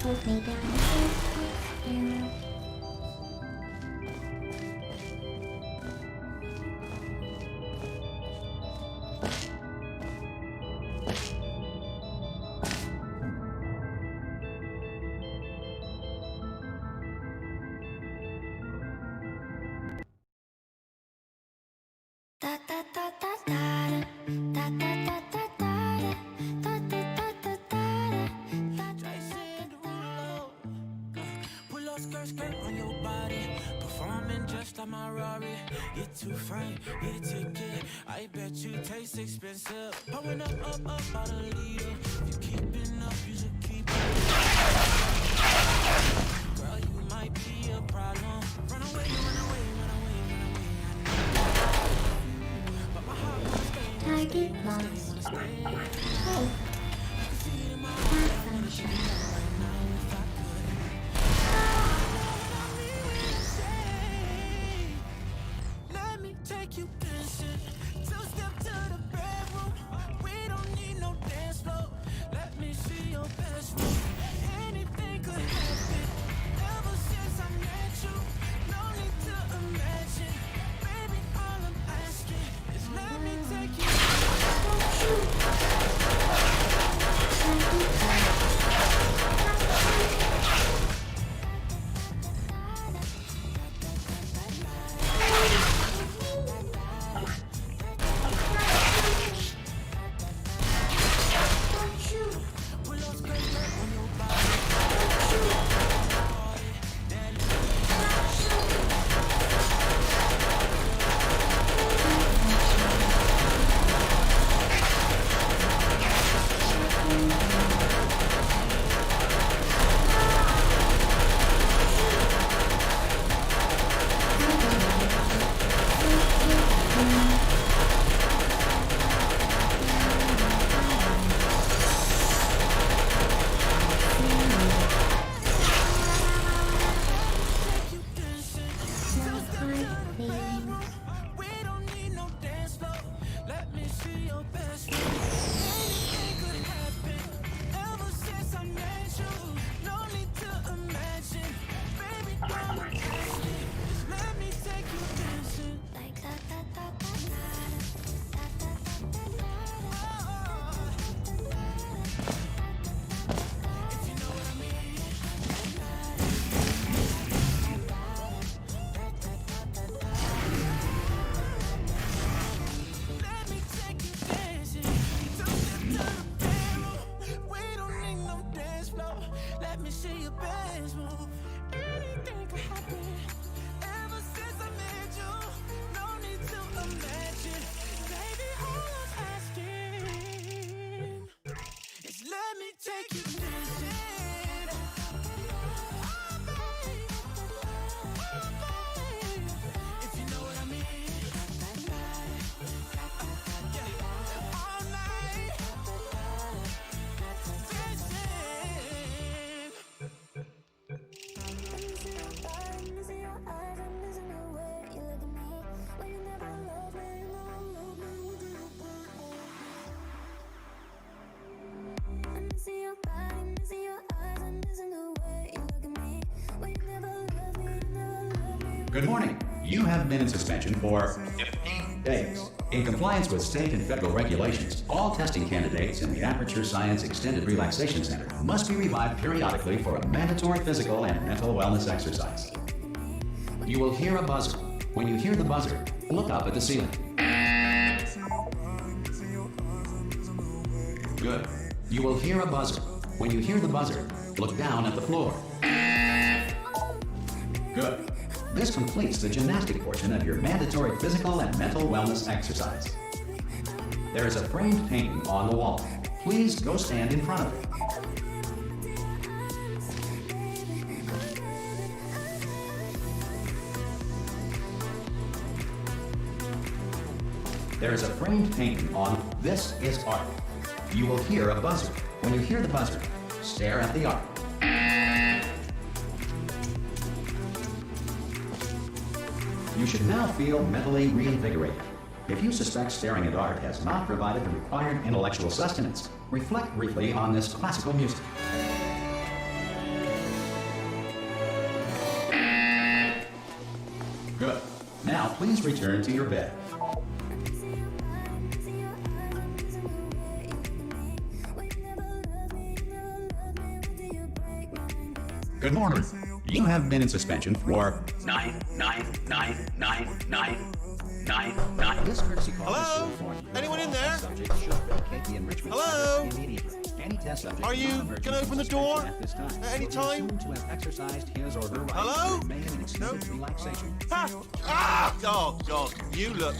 hold me down with you. You're too fine, need a ticket. I bet you taste expensive. Pouring up out a leader. If you keeping up, you should keep it. Girl, you might be a problem. Run away, run away, run away, run away. I know. But my heart wanna stay, Target lost. Oh. I can see it in my eyes. I wanna show you right now if I could. Let me take you dancing. Two-step to the bedroom. We don't need no dance floor. Let me see your best move. Anything could happen. Ever since I met you, no need to imagine. Baby, all I'm asking is let me take you. Let me see your best move. Anything could happen. Ever since I met you, no need to imagine. Baby, all I'm asking is let me take you dancing. Oh, babe. Oh, babe. If you know what I mean. Yeah. All night. Good morning. You have been in suspension for 15 days. In compliance with state and federal regulations, all testing candidates in the Aperture Science Extended Relaxation Center must be revived periodically for a mandatory physical and mental wellness exercise. You will hear a buzzer. When you hear the buzzer, look up at the ceiling. Good. You will hear a buzzer. When you hear the buzzer, look down at the floor. Good. This completes the gymnastic portion of your mandatory physical and mental wellness exercise. There is a framed painting on the wall. Please go stand in front of it. There is a framed painting on This is Art. You will hear a buzzer. When you hear the buzzer, stare at the art. You should now feel mentally reinvigorated. If you suspect staring at art has not provided the required intellectual sustenance, reflect briefly on this classical music. please return to your bed. Good morning. You have been in suspension for 9. This courtesy call is to Hello? inform you Anyone in that there? all subjects should vacate the enrichment Hello? center immediately. Any test subject Are you non-emergent gonna open the suspension door at this time at any will be time? assumed to have exercised his or her right Hello? to remain in extended relaxation. Ha! Ah! Oh, God. You look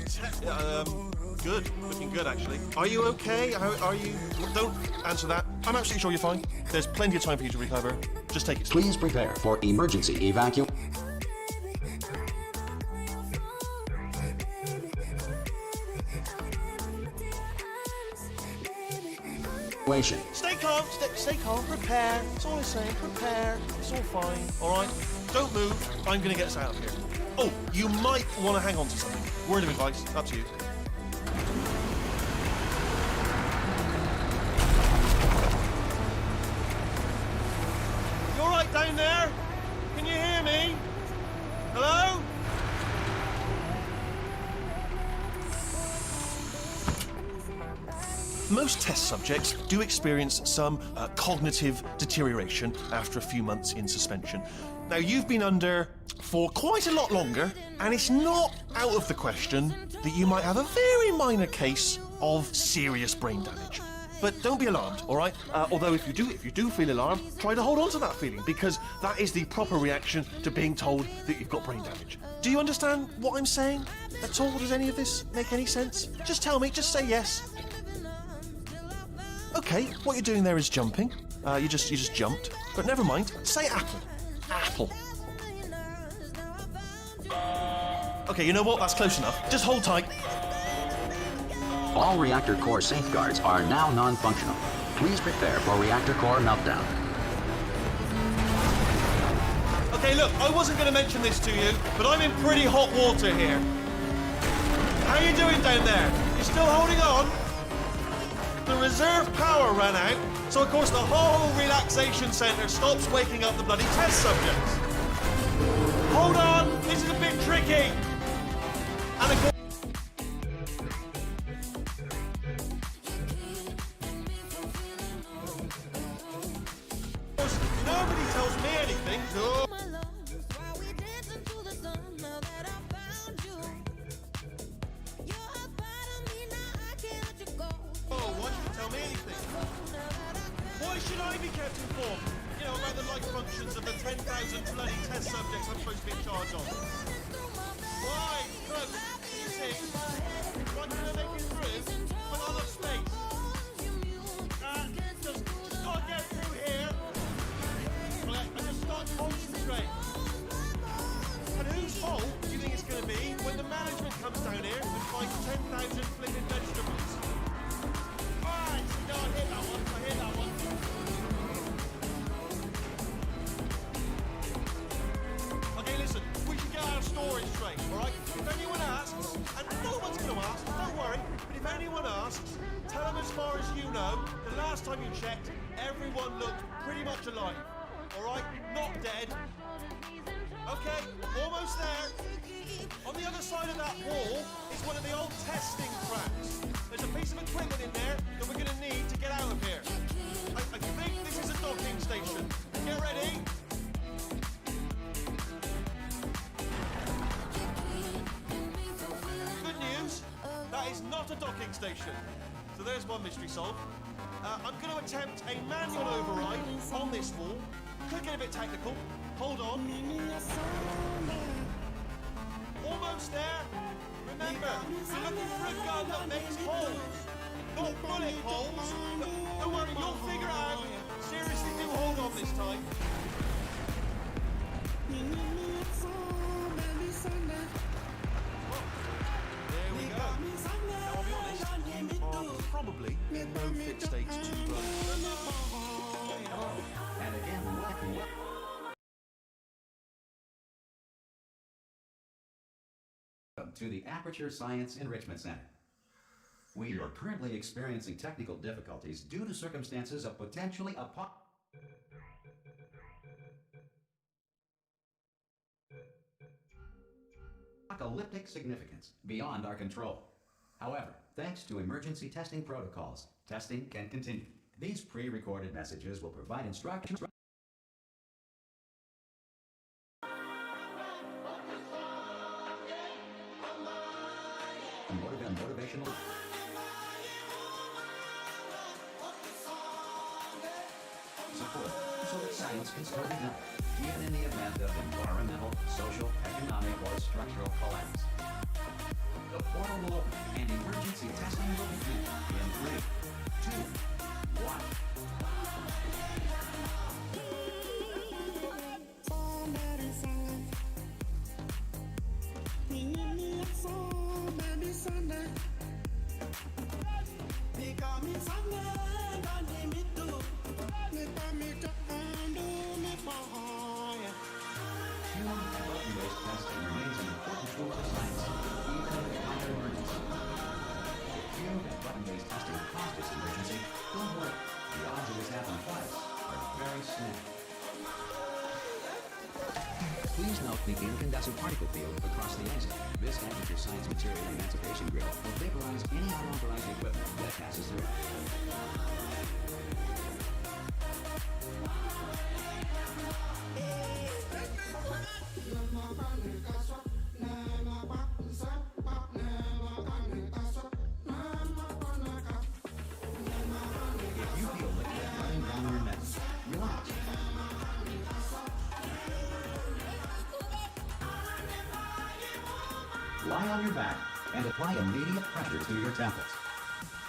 good. Looking good, actually. Are you okay? Are you... Don't answer that. I'm absolutely sure you're fine. There's plenty of time for you to recover. Just take it slow. Please prepare for emergency evacuation. Stay calm. Stay calm. Prepare. That's all I'm saying. Prepare. It's all fine. All right? Don't move. I'm going to get us out of here. Oh, you might want to hang on to something. Word of advice. Up to you. You all right down there? Can you hear me? Hello? Most test subjects do experience some cognitive deterioration after a few months in suspension. Now, you've been under for quite a lot longer, and it's not out of the question that you might have a very minor case of serious brain damage. But don't be alarmed, all right? Although if you do feel alarmed, try to hold on to that feeling, because that is the proper reaction to being told that you've got brain damage. Do you understand what I'm saying at all? Does any of this make any sense? Just tell me, just say yes. Okay, what you're doing there is jumping. You just jumped. But never mind. Say apple. Apple. Okay, you know what? That's close enough. Just hold tight. All reactor core safeguards are now non-functional. Please prepare for reactor core meltdown. Okay, look, I wasn't going to mention this to you, but I'm in pretty hot water here. How you doing down there? You still holding on? The reserve power ran out, so of course the whole relaxation centre stops waking up the bloody test subjects. Hold on, this is a bit tricky. And of course, nobody tells me anything. So... Oh, why should you tell me anything? Why should I be kept informed? You know, about the life functions of the 10,000 bloody test subjects I'm supposed to be in charge of. Why? Look, you see, I'm going to make it through, but I love space. Just gotta get through here. I just start to concentrate. And whose fault do you think it's going to be when the management comes down here and finds 10,000 flipping vegetables? Alright, no, I hear that one. Okay, listen, we should get our story straight, alright? If anyone asks, and no one's going to ask, don't worry, but if anyone asks, tell them as far as you know, the last time you checked, everyone looked pretty much alive, alright? Not dead. Okay, almost there. On the other side of that wall is one of the old testing tracks. There's a piece of equipment in there that we're going to need to get out of here. I think this is a docking station. Get ready. Good news, that is not a docking station. So there's one mystery solved. I'm going to attempt a manual override on this wall. Could get a bit technical. Hold on. Almost there. Remember, you're looking for a gun that makes holes. Not bullet holes. But don't worry, you'll figure it out. Seriously, do hold on this time. There we go. Now, I'll be honest, you are probably in no fit state to And again, welcome to the Aperture Science Enrichment Center. We are currently experiencing technical difficulties due to circumstances of potentially apocalyptic significance beyond our control. However, thanks to emergency testing protocols, testing can continue. These pre-recorded messages will provide instructions motivational support so that science can still be done, even in the event of environmental, social, economic, or structural collapse. The portal will open and emergency testing will begin in 3, 2, 1. Button-based testing remains an important tool for science, even in a time of emergency. If cube and button-based testing caused this emergency, don't worry. The odds of this happening twice are very slim. Please note the incandescent particle field across the exit. This amateur science material emancipation grill will vaporize any unauthorized equipment that passes through. If you feel liquid running down your neck, relax. Lie on your back and apply immediate pressure to your temples.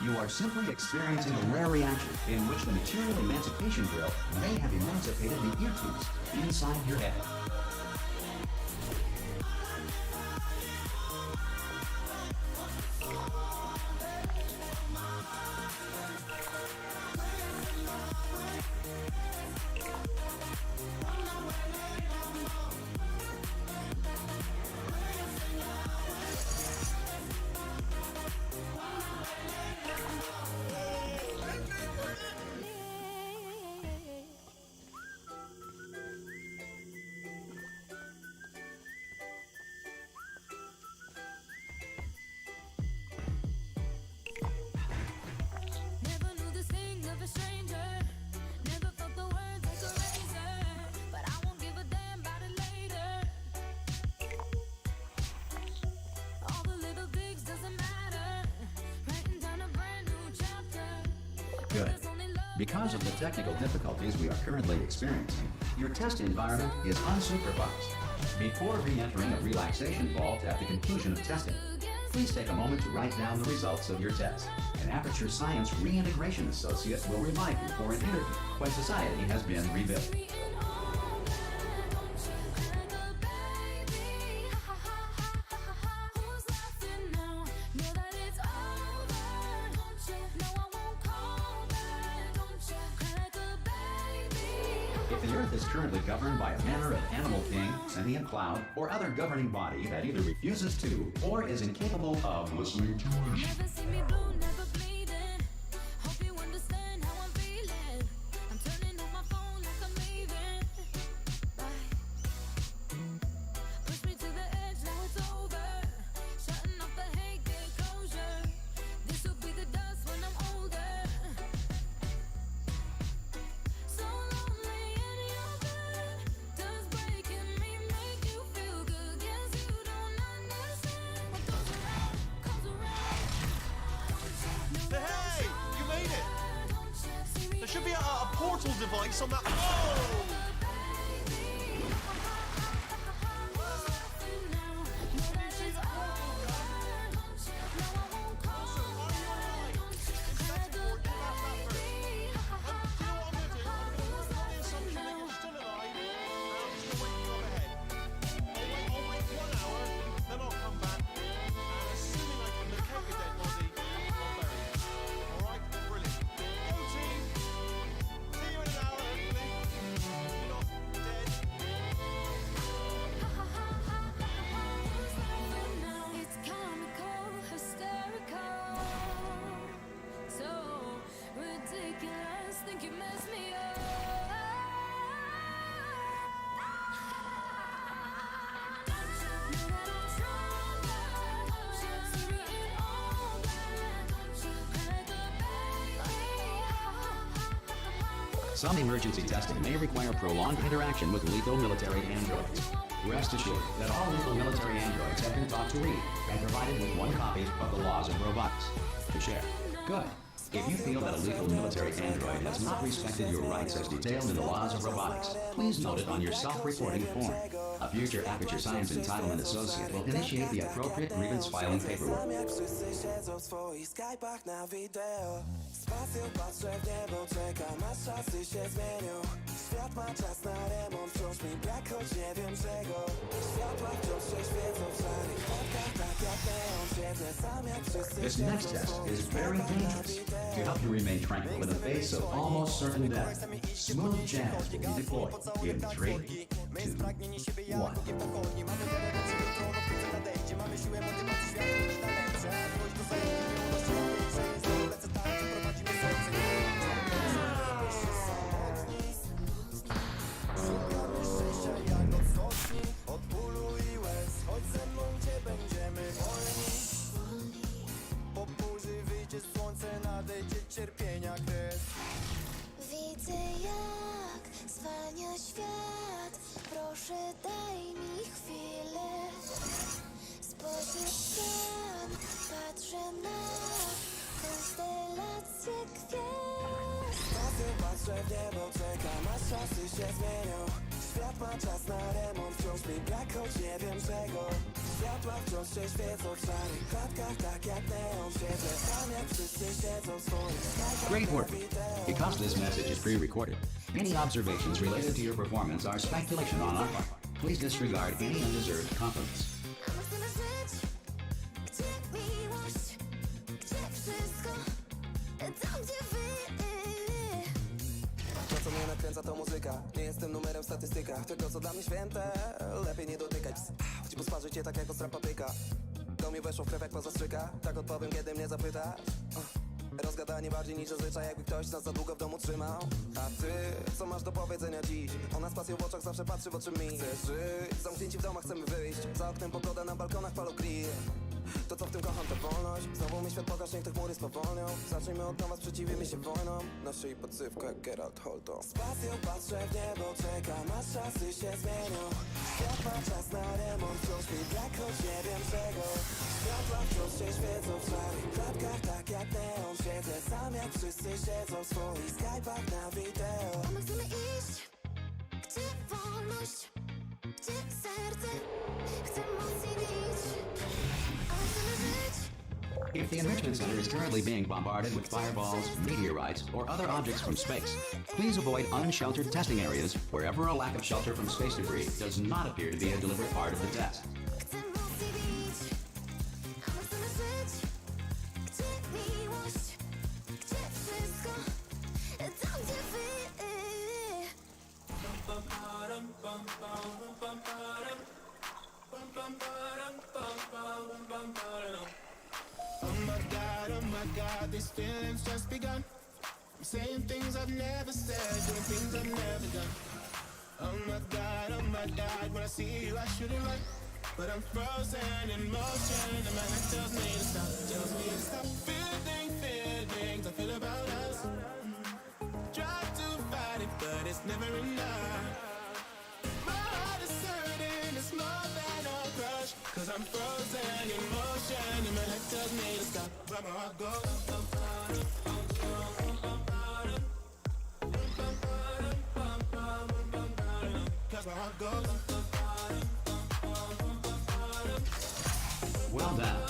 You are simply experiencing a rare reaction in which the material emancipation grill may have emancipated the ear tubes inside your head. Never knew this thing of a stranger. Never felt the words like a razor. But I won't give a damn about it later. All the little things doesn't matter. Writing down a brand new chapter. Good. Because of the technical difficulties we are currently experiencing, your test environment is unsupervised. Before re-entering a relaxation vault at the conclusion of testing, please take a moment to write down the results of your test. An Aperture Science Reintegration Associate will remind you for an interview when society has been rebuilt. If the Earth is currently governed by a manner of animal king, sentient cloud, or other governing body that either refuses to or is incapable of listening to us, Never see me blue, never bleeding. Hope you understand how I'm feeling. I'm turning off my phone like I'm leaving. Bye. Push me to the edge, now it's over. Shutting off the hate, get closure. This will be the dust when I'm older. So lonely in your bed. Does breaking me make you feel good? Guess you don't understand. What goes around comes around. Hey, you made it! There should be a portal device on that. Oh! Some emergency testing may require prolonged interaction with lethal military androids. Rest assured that all lethal military androids have been taught to read and provided with one copy of the laws of robotics to share. Good. If you feel that a lethal military android has not respected your rights as detailed in the laws of robotics, please note it on your self-reporting form. A future Aperture Science Entitlement Associate will initiate the appropriate grievance filing paperwork. Sam jak wszyscy siedzą w swoich Skype'ach na wideo. Spacją patrzę w niebo, czekam aż czasy się zmienią. Świat ma czas na remont, wciąż mi brak, choć nie wiem czego. Światła wciąż się świecą w szarych kwiatkach, tak jak neon. Siedzę sam jak wszyscy This next test is very dangerous. To help you remain tranquil in the face of almost certain death, smooth jazz will be deployed in 3, 2, 1. Od bólu i łez, chodź ze mną, gdzie będziemy wolni. Po burzy wyjdzie słońce, nadejdzie cierpienia kres. Widzę jak zwalnia świat. Proszę daj mi chwilę. Spojrzę w sam, patrzę na konstelacje gwiazd. Spację patrzę w niebo, czekam aż czasy się zmienią. Świat ma czas na remont, wciąż mi brak, choć nie wiem czego. Światła wciąż się świecą w szarych klatkach, tak jak neon. Siedzę sam jak wszyscy siedzą w swoich Skype'ach Great work. na wideo. Because this message is pre-recorded, any observations related to your performance are speculation on our part. Please disregard any undeserved compliments. A my chcemy żyć, gdzie miłość, gdzie wszystko, tam gdzie wy. To co mnie nakręca to muzyka. Nie jestem numerem w statystykach. Tego co dla mnie święte, lepiej nie dotykać. Choć posmaży cię tak jak ostra papryka. Do mnie weszło w krew jak po zastrzyka. Tak odpowiem kiedy mnie zapytasz. Rozgadanie bardziej niż zazwyczaj, jakby ktoś nas za długo w domu trzymał. A ty, co masz do powiedzenia dziś? Ona z pasją w oczach zawsze patrzy w oczy mi. Chcesz żyć? Zamknięci w domach chcemy wyjść. Za oknem pogoda, na balkonach palą grill. To co w tym kocham to wolność. Znowu mi świat pokaż, niech te chmury spowolnią. Zacznijmy od nowa, sprzeciwimy się wojną. Na szyi podsywka jak Geralt Holton. Z pasją patrzę w niebo, czekam aż czasy się zmienią. Świat ma czas na remont, wciąż mi brak, choć nie wiem czego. Światła wciąż się świecą w szarych klatkach, tak jak neon. Siedzę sam jak wszyscy siedzą w swoich Skype'ach na wideo. A my chcemy iść, gdzie wolność, gdzie serce chce mocniej bić. A my chcemy żyć. If the Enrichment Center is currently being bombarded with fireballs, meteorites, or other objects from space, please avoid unsheltered testing areas wherever a lack of shelter from space debris does not appear to be a deliberate part of the test. Chcę mocniej bić, a my chcemy żyć, gdzie miłość, gdzie wszystko, tam gdzie wy. Oh my God, these feelings just begun. I'm saying things I've never said, doing things I've never done. Oh my God, when I see you I shouldn't run. But I'm frozen in motion and my head tells me to stop, feeling feelings I feel about us. Try to fight it, but it's never enough. My heart is hurting, it's more than a crush. Cause I'm frozen in motion and my head tells me to stop. But my heart goes. Cause my heart goes. Well done.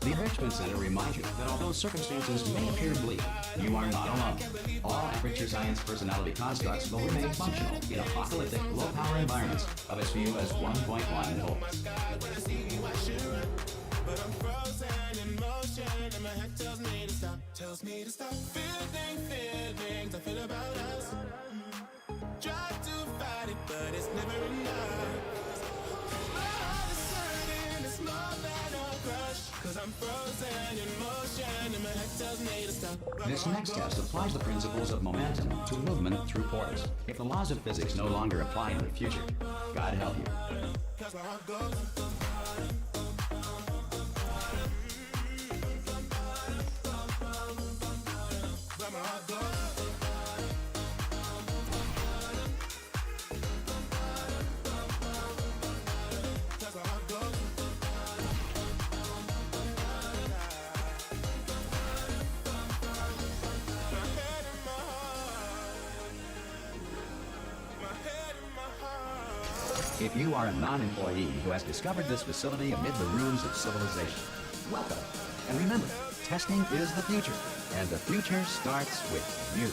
The Enrichment Center reminds you that although circumstances may appear bleak, you are not alone. All Aperture Science personality constructs will remain functional in apocalyptic, low-power environments of as few as 1.1 volts. But I'm frozen in motion and my head tells me to stop, feeling feelings I feel about us. Try to fight it, but it's never enough. My heart is hurting, it's more than a crush. Cause I'm frozen in motion and my head tells me to stop. This next test applies the principles of momentum to movement through portals. If the laws of physics no longer apply in the future, God help you. Cause my heart goes. Where my heart goes. If you are a non-employee who has discovered this facility amid the ruins of civilization, welcome. And remember, testing is the future, and the future starts with you.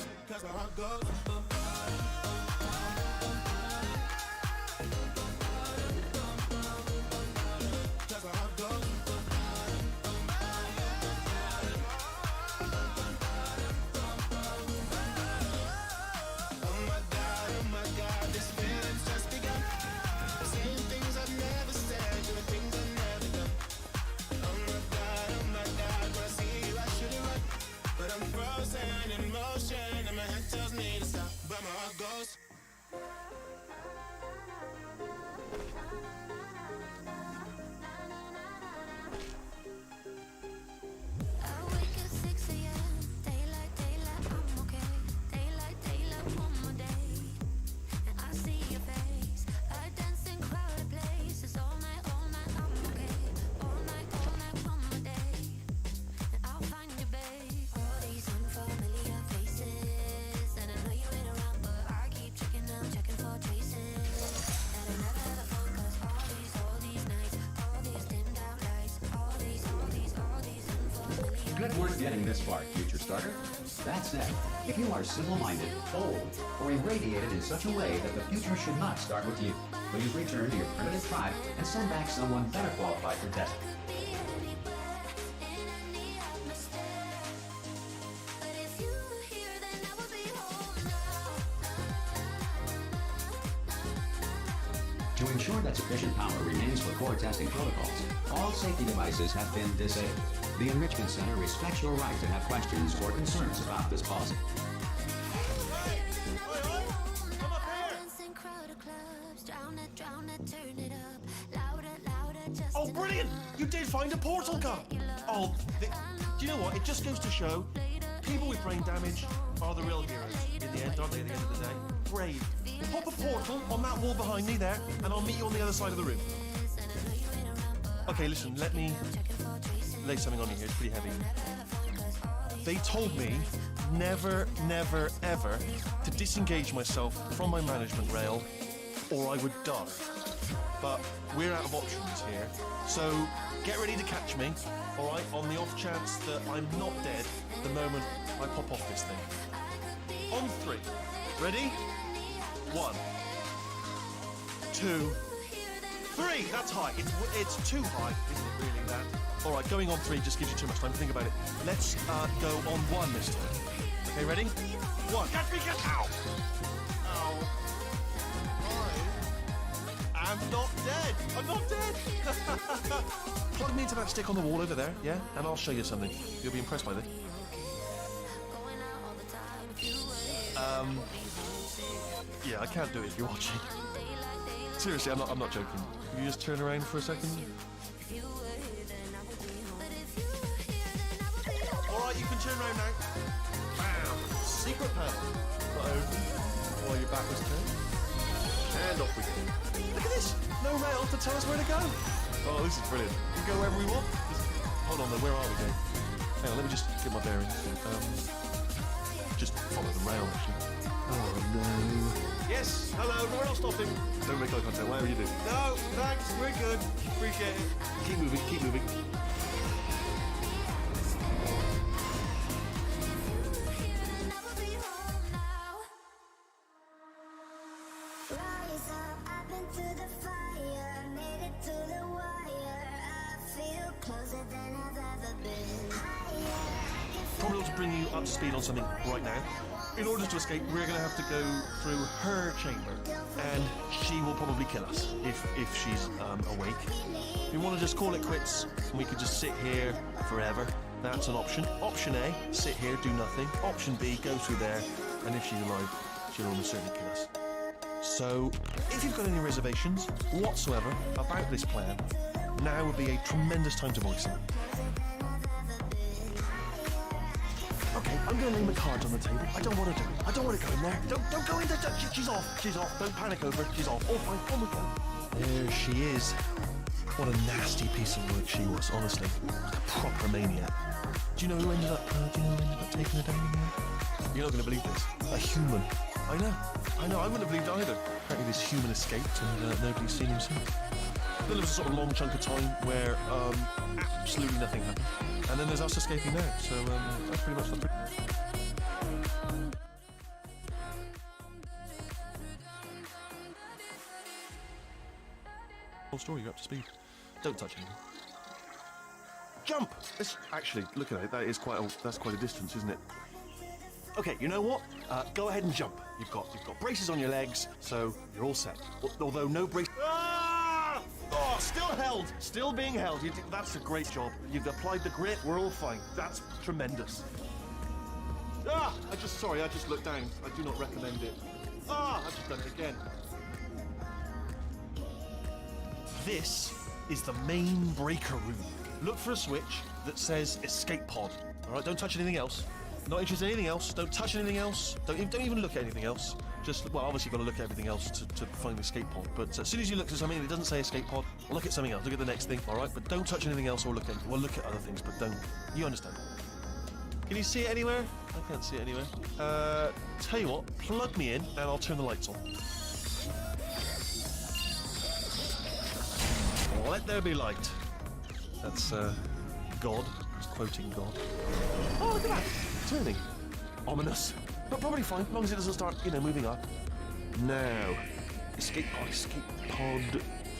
I wake at 6 a.m. Daylight, daylight, I'm okay. Daylight, daylight, one more day. And I see your face. I dance in crowded places. All night, I'm okay. All night, one more day. And I'll find you, babe. All these unfamiliar faces. And I know you ain't around, but I keep checking out, checking for traces. And I never have a phone, 'cause all these nights, all these dimmed out lights, all these unfamiliar. Good work getting this far, future starter. That said, if you are simple-minded, bold, or irradiated in such a way that the future should not start with you, please return to your primitive tribe and send back someone better qualified for testing. Be anywhere, in any atmosphere. But if you were here, then I would be home now. To ensure that sufficient power remains for core testing protocols, all safety devices have been disabled. The Enrichment Center respects your right to have questions or concerns about this policy. Dancing crowded clubs, drown it, turn it up. Louder, louder, just Oh, brilliant! You did find a portal gun! Oh, do you know what? It just goes to show people with brain damage are the real heroes in the end, aren't they, at the end of the day? Brave. Pop a portal on that wall behind me there, and I'll meet you on the other side of the room. Okay, listen, let me lay something on you here. It's pretty heavy. They told me never, never, ever to disengage myself from my management rail or I would die. But we're out of options here, so get ready to catch me, all right, on the off chance that I'm not dead the moment I pop off this thing. On 3. Ready? 1, 2, 3. That's high. It's too high, isn't it, really, that? All right, going on 3 just gives you too much time to think about it. Let's go on 1 this time. Okay, ready? 1. Catch me, catch! Ow! Ow. I'm not dead. I'm not dead. Plug me into that stick on the wall over there, yeah? And I'll show you something. You'll be impressed by this. Yeah, I can't do it if you're watching. Seriously, I'm not joking. You just turn around for a second. Alright, you can turn around now. Bam! Secret panel. While your back was turned. And off we go. Look at this! No rail to tell us where to go. Oh, this is brilliant. We can go wherever we want. Hold on though, where are we going? Hang on, let me just get my bearings. Just follow the rail, actually. Oh no. Yes, hello, we're not stopping. Don't make eye contact, whatever you do. No, thanks, we're good. Appreciate it. Keep moving, keep moving. Rise up, I've been through the fire, made it to the wire. I feel closer than I've ever been. Probably ought to bring you up to speed on something right now. In order to escape, we're going to have to go through her chamber, and she will probably kill us if she's awake. If you want to just call it quits, and we could just sit here forever, that's an option. Option A, sit here, do nothing. Option B, go through there, and if she's alive, she'll almost certainly kill us. So, if you've got any reservations whatsoever about this plan, now would be a tremendous time to voice them. Okay, I'm going to lay my cards on the table. I don't want to do it. I don't want to go in there. Don't go in there. She's off. She's off. Don't panic over it. She's off. Oh, fine. On we go. There she is. What a nasty piece of work she was, honestly. Like a proper maniac. Do you know who ended up taking her down in the end? you're not going to believe this. A human. I know, I wouldn't have believed either. Apparently this human escaped and nobody's seen him since. Then there was a sort of long chunk of time where absolutely nothing happened. And then there's us escaping now, so that's pretty much the whole story. You're up to speed. Don't touch anything. Jump! Actually, look at it. That's quite a distance, isn't it? Okay, you know what? Go ahead and jump. You've got braces on your legs, so you're all set. Although no brace. Ah! Oh, still held. Still being held. That's a great job. You've applied the grit. We're all fine. That's tremendous. Ah! I just looked down. I do not recommend it. Ah! I've just done it again. This is the main breaker room. Look for a switch that says escape pod. All right, don't touch anything else. Not interested in anything else. Don't touch anything else. Don't even look at anything else. Just, well, obviously you've got to look at everything else to find the escape pod. But as soon as you look at something and it doesn't say escape pod, look at something else. Look at the next thing, all right? But don't touch anything else or look at anything. Well, look at other things, but don't. You understand. Can you see it anywhere? I can't see it anywhere. Tell you what, plug me in and I'll turn the lights on. Let there be light. That's, God. He's quoting God. Oh, look at that. Turning. Ominous. But probably fine, as long as it doesn't start, moving up. Now. Escape pod.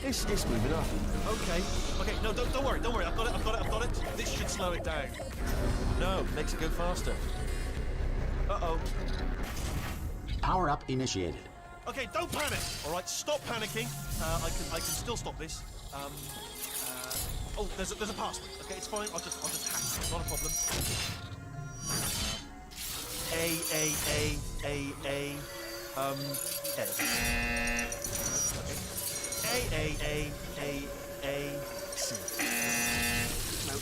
It's moving up. Okay, no, don't worry. I've got it. This should slow it down. No, makes it go faster. Uh-oh. Power up initiated. Okay, don't panic. All right, stop panicking. I can still stop this. Oh, there's a password. Okay, it's fine. I'll just hack it. Not a problem. A. C. No,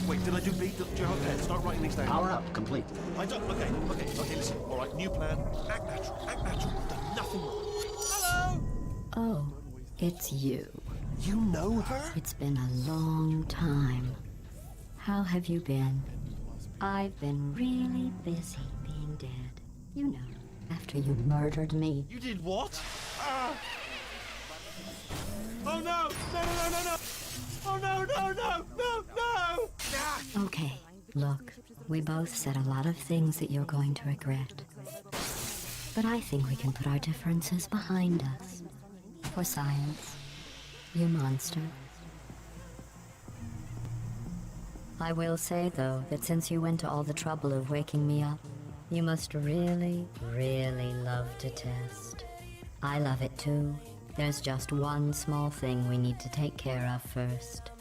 wait. Did I do B? Do you have a pen? Start writing these down. Power up complete. I don't. Okay. Listen. All right. New plan. Act natural. I've done nothing wrong. Hello. Oh, it's you. You know her? It's been a long time. How have you been? I've been really busy being dead. You know, after you murdered me. You did what? Oh no! No! Oh no! Okay, look, we both said a lot of things that you're going to regret. But I think we can put our differences behind us. For science. You monster. I will say, though, that since you went to all the trouble of waking me up, you must really, really love to test. I love it too. There's just one small thing we need to take care of first.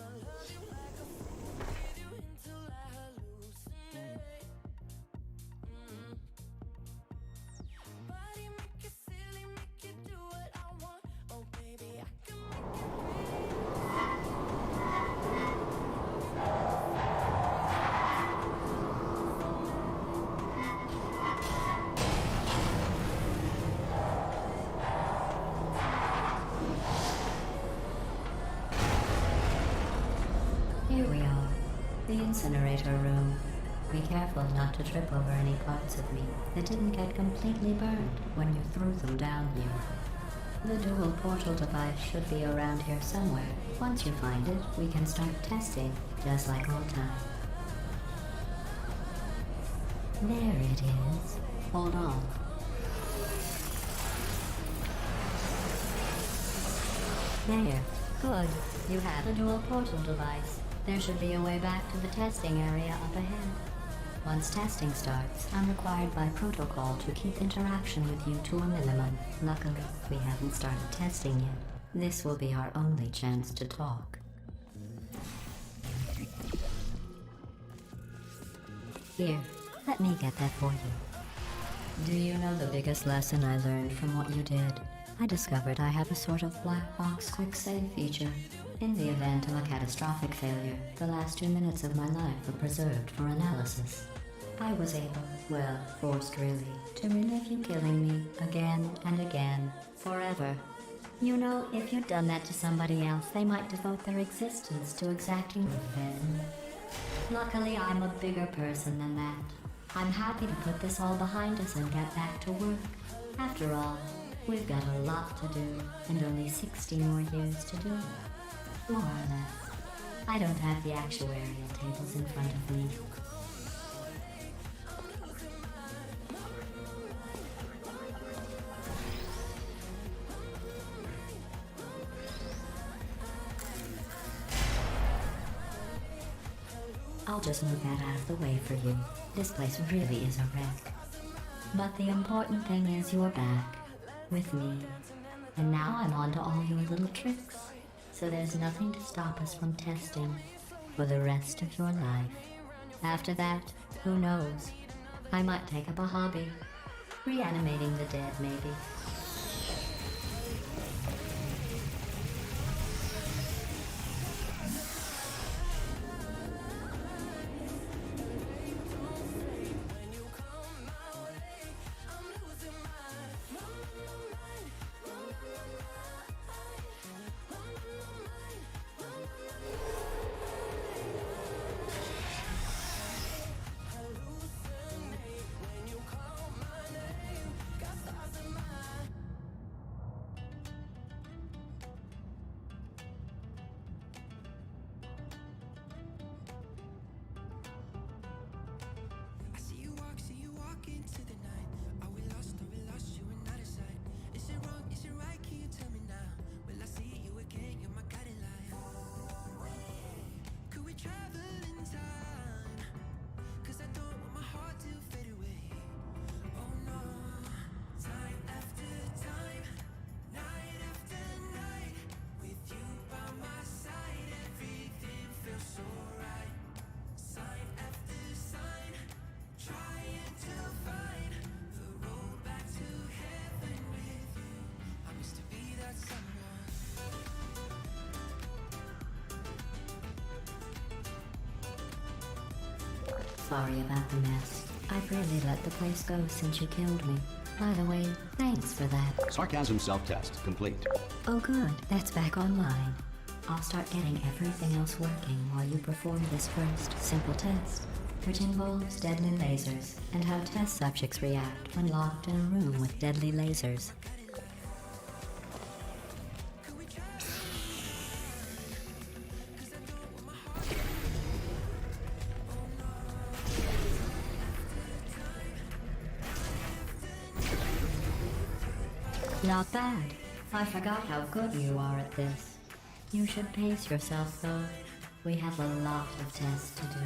Here we are, the incinerator room. Be careful not to trip over any parts of me that didn't get completely burned when you threw them down here. The dual portal device should be around here somewhere. Once you find it, we can start testing, just like old time. There it is. Hold on. There. Good. You have the dual portal device. There should be a way back to the testing area up ahead. Once testing starts, I'm required by protocol to keep interaction with you to a minimum. Luckily, we haven't started testing yet. This will be our only chance to talk. Here, let me get that for you. Do you know the biggest lesson I learned from what you did? I discovered I have a sort of black box quick save feature. In the event of a catastrophic failure, the last 2 minutes of my life are preserved for analysis. I was able, well, forced really, to relive you killing me again and again, forever. You know, if you'd done that to somebody else, they might devote their existence to exacting revenge. Luckily, I'm a bigger person than that. I'm happy to put this all behind us and get back to work. After all, we've got a lot to do and only 60 more years to do it. More or less. I don't have the actuarial tables in front of me. I'll just move that out of the way for you. This place really is a wreck. But the important thing is you're back. With me. And now I'm on to all your little tricks. So there's nothing to stop us from testing for the rest of your life. After that, who knows? I might take up a hobby. Reanimating the dead, maybe. See you walk into the night. Are we lost? You and out of sight. Is it wrong? Is it right? Can you tell me now? Will I see you again? You're my guiding light. Could we travel in time? 'Cause I don't want my heart to fade away. Oh no. Time after time, night after night, with you by my side, everything feels so right. Sign after sign, trying to find the road back to heaven with you. I miss to be that someone. Sorry about the mess. I've really let the place go since you killed me. By the way, thanks for that. Sarcasm self-test complete. Oh good, that's back online. I'll start getting everything else working while you perform this first simple test, which involves deadly lasers and how test subjects react when locked in a room with deadly lasers. Not bad. I forgot how good you are at this. You should pace yourself, though. We have a lot of tests to do.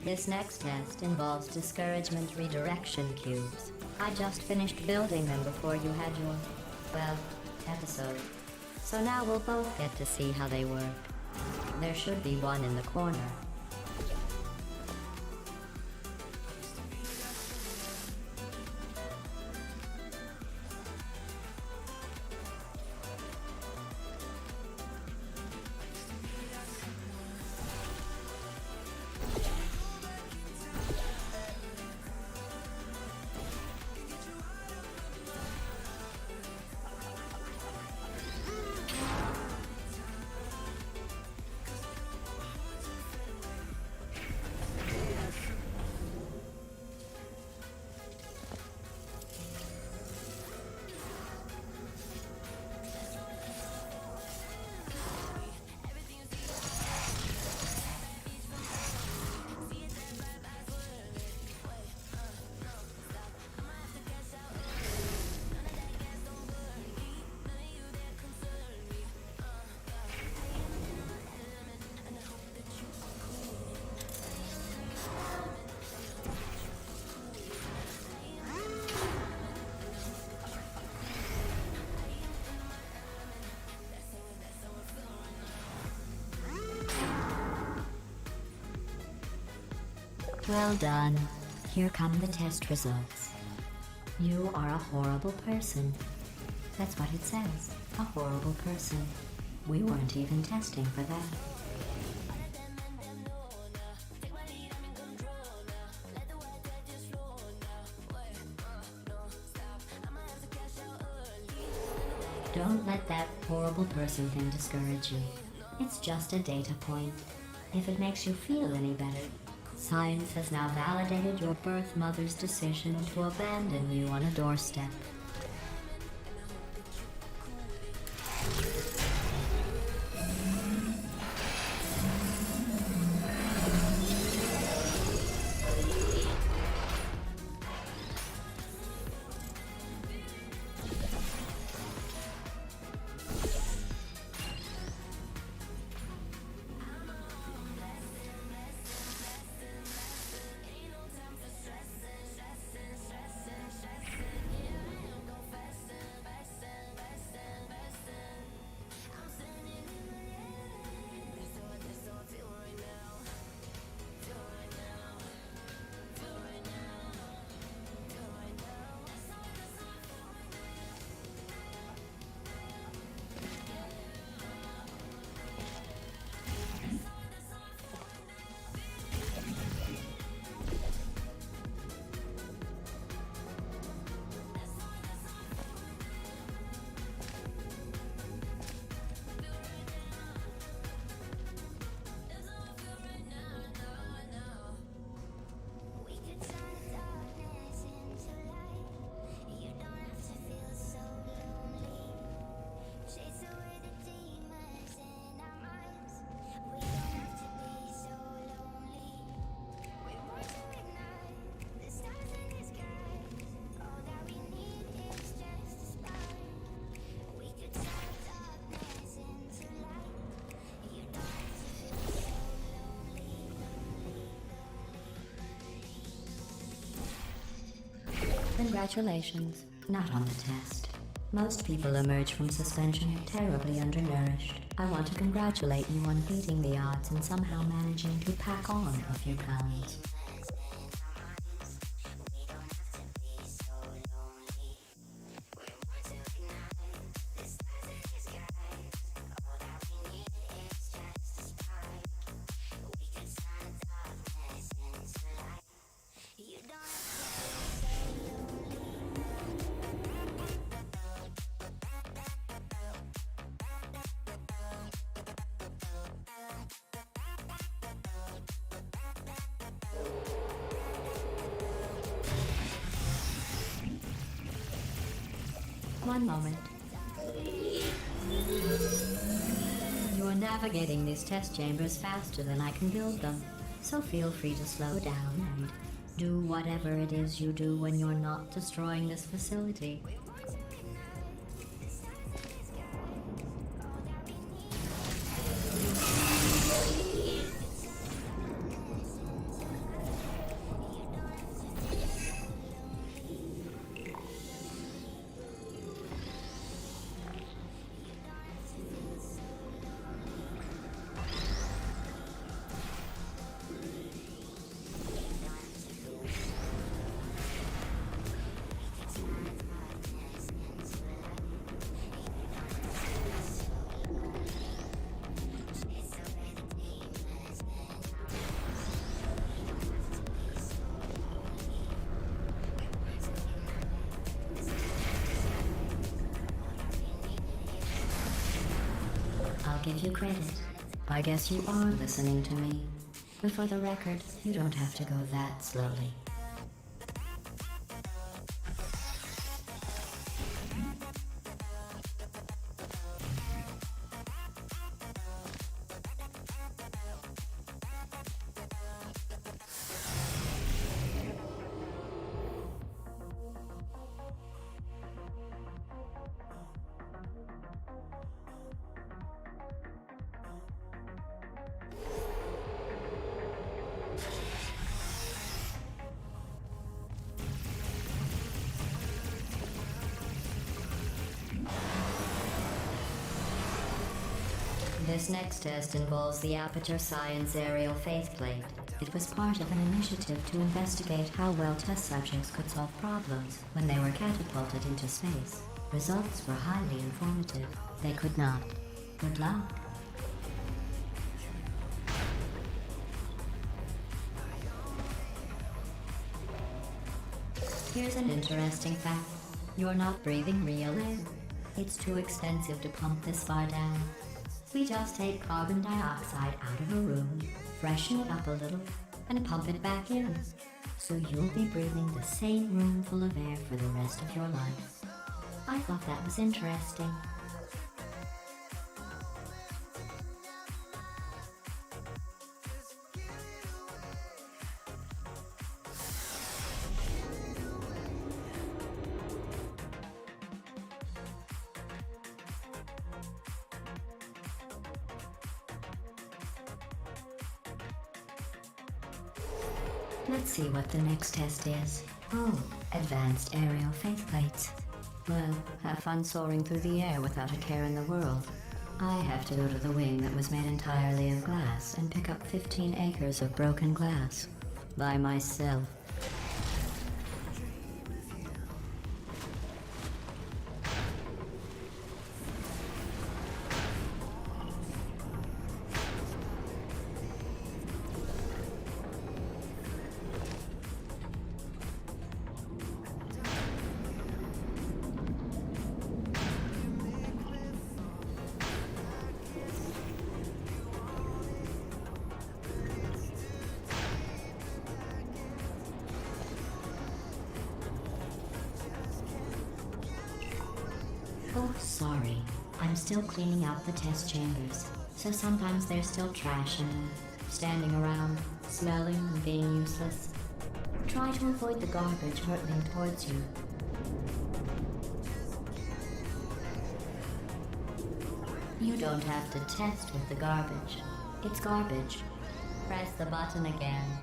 This next test involves discouragement redirection cubes. I just finished building them before you had your, well, episode. So now we'll both get to see how they work. There should be one in the corner. Well done. Here come the test results. You are a horrible person. That's what it says. A horrible person. We weren't even testing for that. Don't let that horrible person thing discourage you. It's just a data point. If it makes you feel any better, science has now validated your birth mother's decision to abandon you on a doorstep. We could turn darkness into light. You don't have to feel so lonely. Chase away the demons in our minds. We don't have to be so lonely. We want to ignite the stars in the sky. All that we need is just a spark. We could turn darkness into light. You don't have to feel so lonely. Congratulations. Not on the test. Most people emerge from suspension terribly undernourished. I want to congratulate you on beating the odds and somehow managing to pack on a few pounds. One moment. You're navigating these test chambers faster than I can build them, so feel free to slow down and do whatever it is you do when you're not destroying this facility. I'll give you credit. I guess you are listening to me. But for the record, you don't have to go that slowly. This next test involves the Aperture Science Aerial Faceplate. It was part of an initiative to investigate how well test subjects could solve problems when they were catapulted into space. Results were highly informative. They could not. Good luck. Here's an interesting fact. You're not breathing real air. It's too expensive to pump this far down. We just take carbon dioxide out of a room, freshen it up a little, and pump it back in. So you'll be breathing the same room full of air for the rest of your life. I thought that was interesting. Let's see what the next test is. Oh, advanced aerial faceplates. Well, have fun soaring through the air without a care in the world. I have to go to the wing that was made entirely of glass and pick up 15 acres of broken glass. By myself. Oh, sorry. I'm still cleaning out the test chambers, so sometimes there's still trash in them, standing around, smelling and being useless. Try to avoid the garbage hurtling towards you. You don't have to test with the garbage. It's garbage. Press the button again.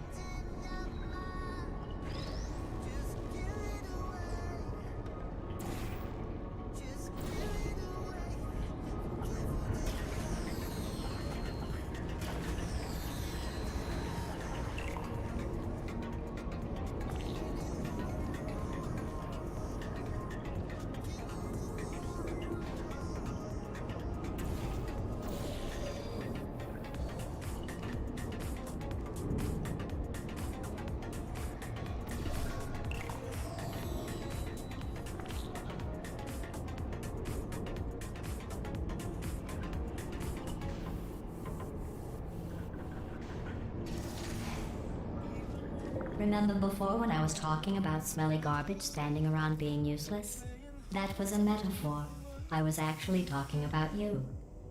Remember before when I was talking about smelly garbage standing around being useless? That was a metaphor. I was actually talking about you.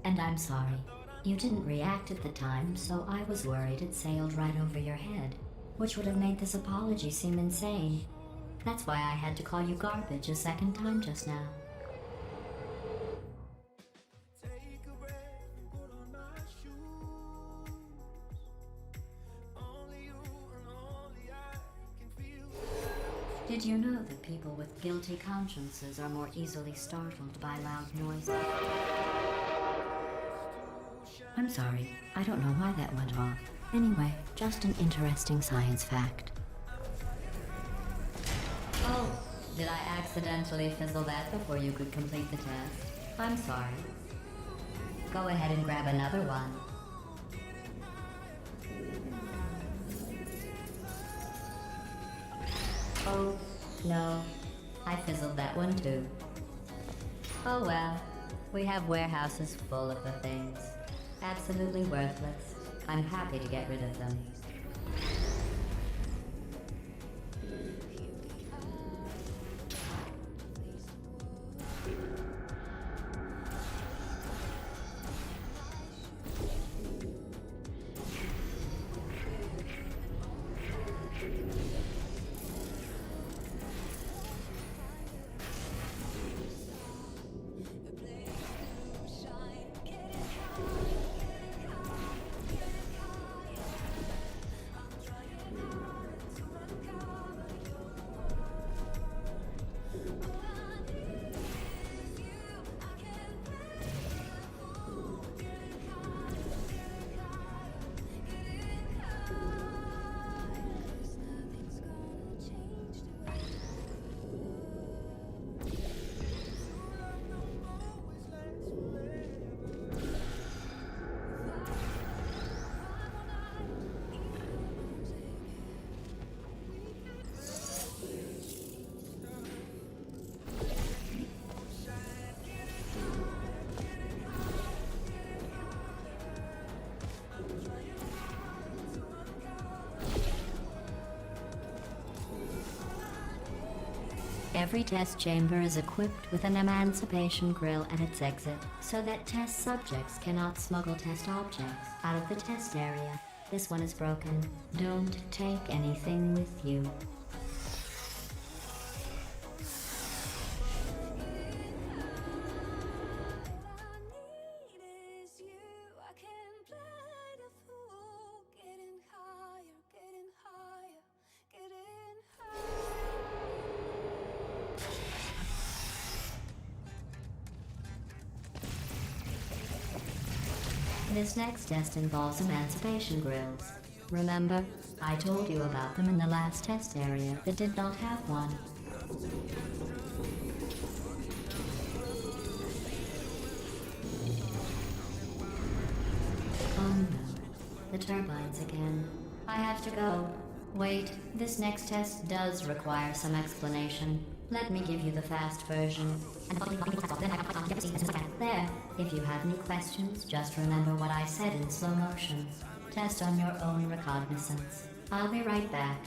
And I'm sorry. You didn't react at the time, so I was worried it sailed right over your head, which would have made this apology seem insane. That's why I had to call you garbage a second time just now. Take a breath and put on my shoes. Only you and only I can feel. Did you know that people with guilty consciences are more easily startled by loud noises? I'm sorry, I don't know why that went off. Anyway, just an interesting science fact. Oh, did I accidentally fizzle that before you could complete the test? I'm sorry. Go ahead and grab another one. Oh, no. I fizzled that one too. Oh well. We have warehouses full of the things. Absolutely worthless. I'm happy to get rid of them. Every test chamber is equipped with an emancipation grill at its exit, so that test subjects cannot smuggle test objects out of the test area. This one is broken. Don't take anything with you. This next test involves emancipation grills. Remember, I told you about them in the last test area that did not have one. Oh no, the turbines again. I have to go. Wait, this next test does require some explanation. Let me give you the fast version. There. If you have any questions, just remember what I said in slow motion. Test on your own recognizance. I'll be right back.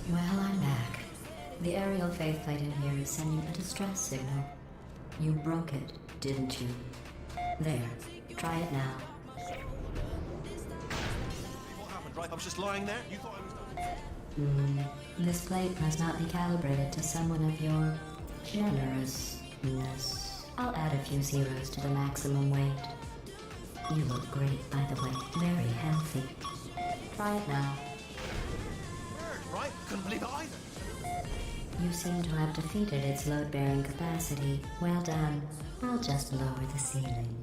Well, I'm back. The aerial faith plate in here is sending a distress signal. You broke it, didn't you? There. Try it now. What happened, right? I was just lying there. You thought I was done. This plate must not be calibrated to someone of your generousness. I'll add a few zeros to the maximum weight. You look great, by the way. Very healthy. Try it now. Right? Couldn't believe it either. You seem to have defeated its load-bearing capacity. Well done. I'll just lower the ceiling.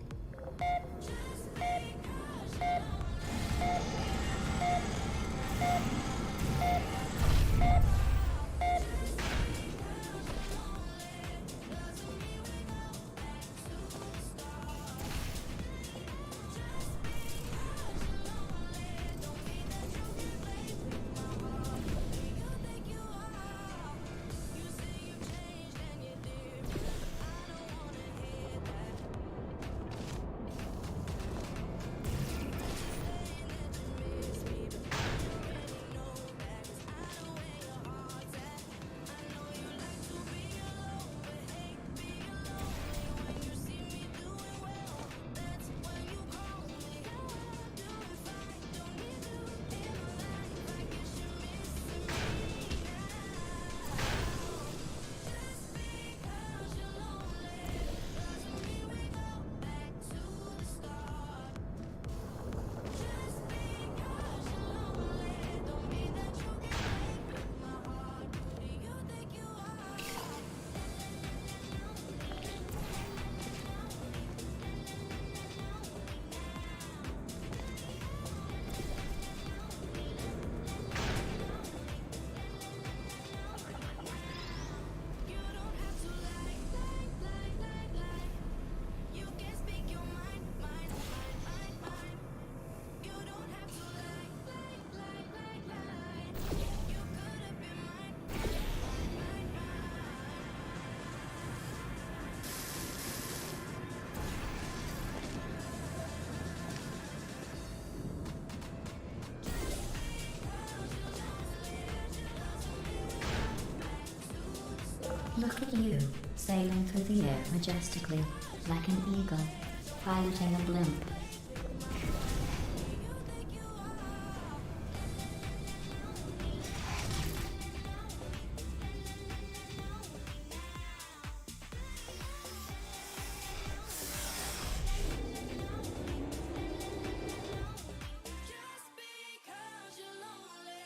Look at you, sailing through the air majestically, like an eagle, piloting a blimp. Just because you're lonely.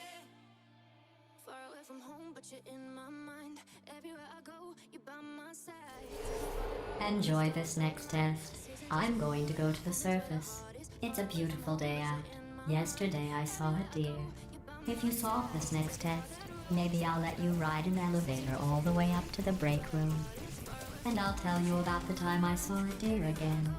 Far away from home, but you're in my mind. Everywhere I go, you're by my side. Enjoy this next test. I'm going to go to the surface. It's a beautiful day out. Yesterday I saw a deer. If you solve this next test, maybe I'll let you ride an elevator all the way up to the break room. And I'll tell you about the time I saw a deer again.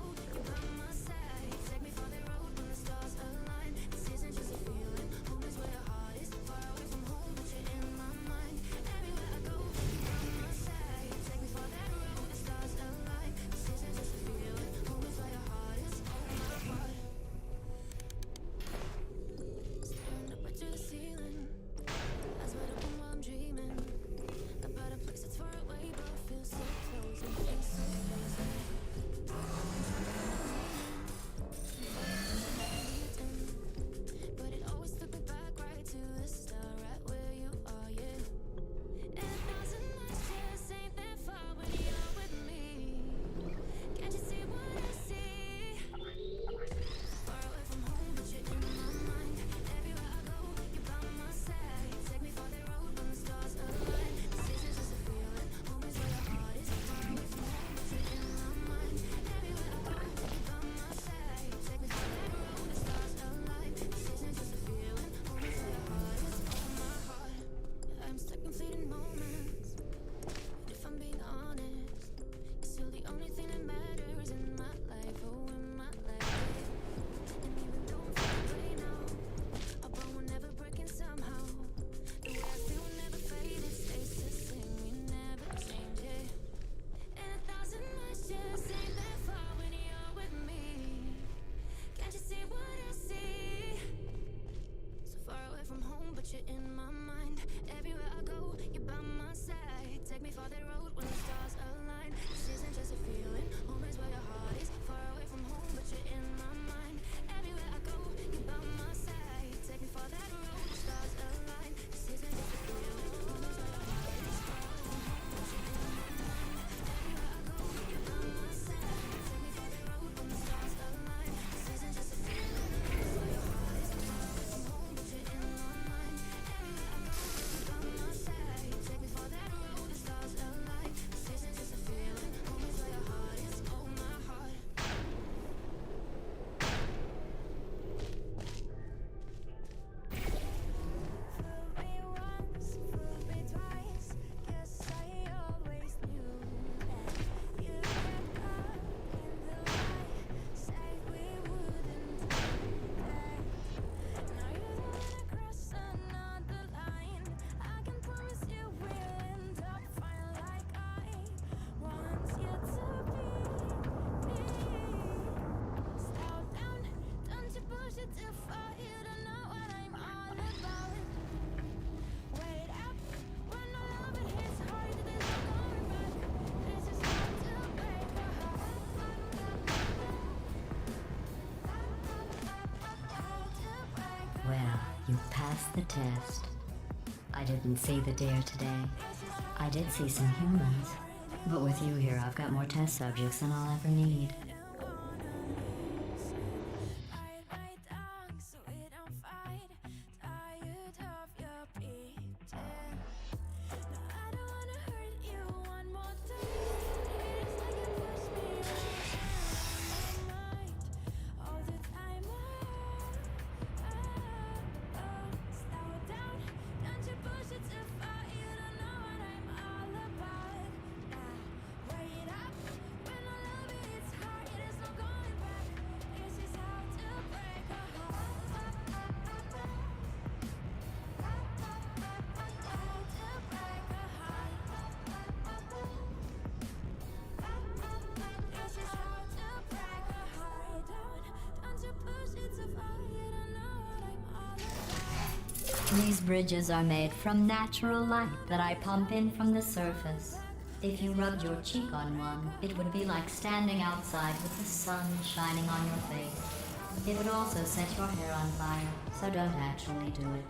Well, you passed the test. I didn't see the deer today. I did see some humans. But with you here, I've got more test subjects than I'll ever need. These bridges are made from natural light that I pump in from the surface. If you rubbed your cheek on one, it would be like standing outside with the sun shining on your face. It would also set your hair on fire, so don't actually do it.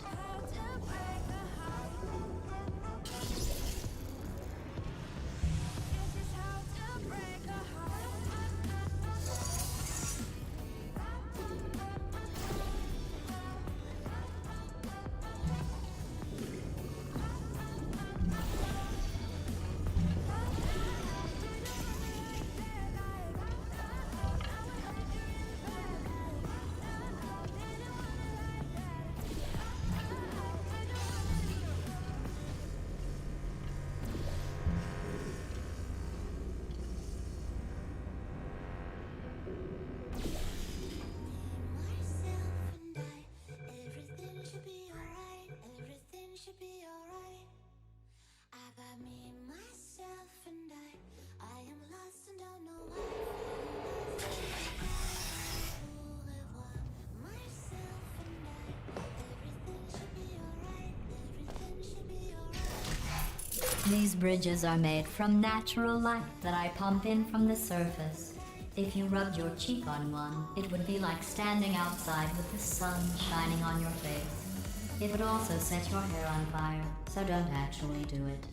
These bridges are made from natural light that I pump in from the surface. If you rubbed your cheek on one, it would be like standing outside with the sun shining on your face. It would also set your hair on fire, so don't actually do it.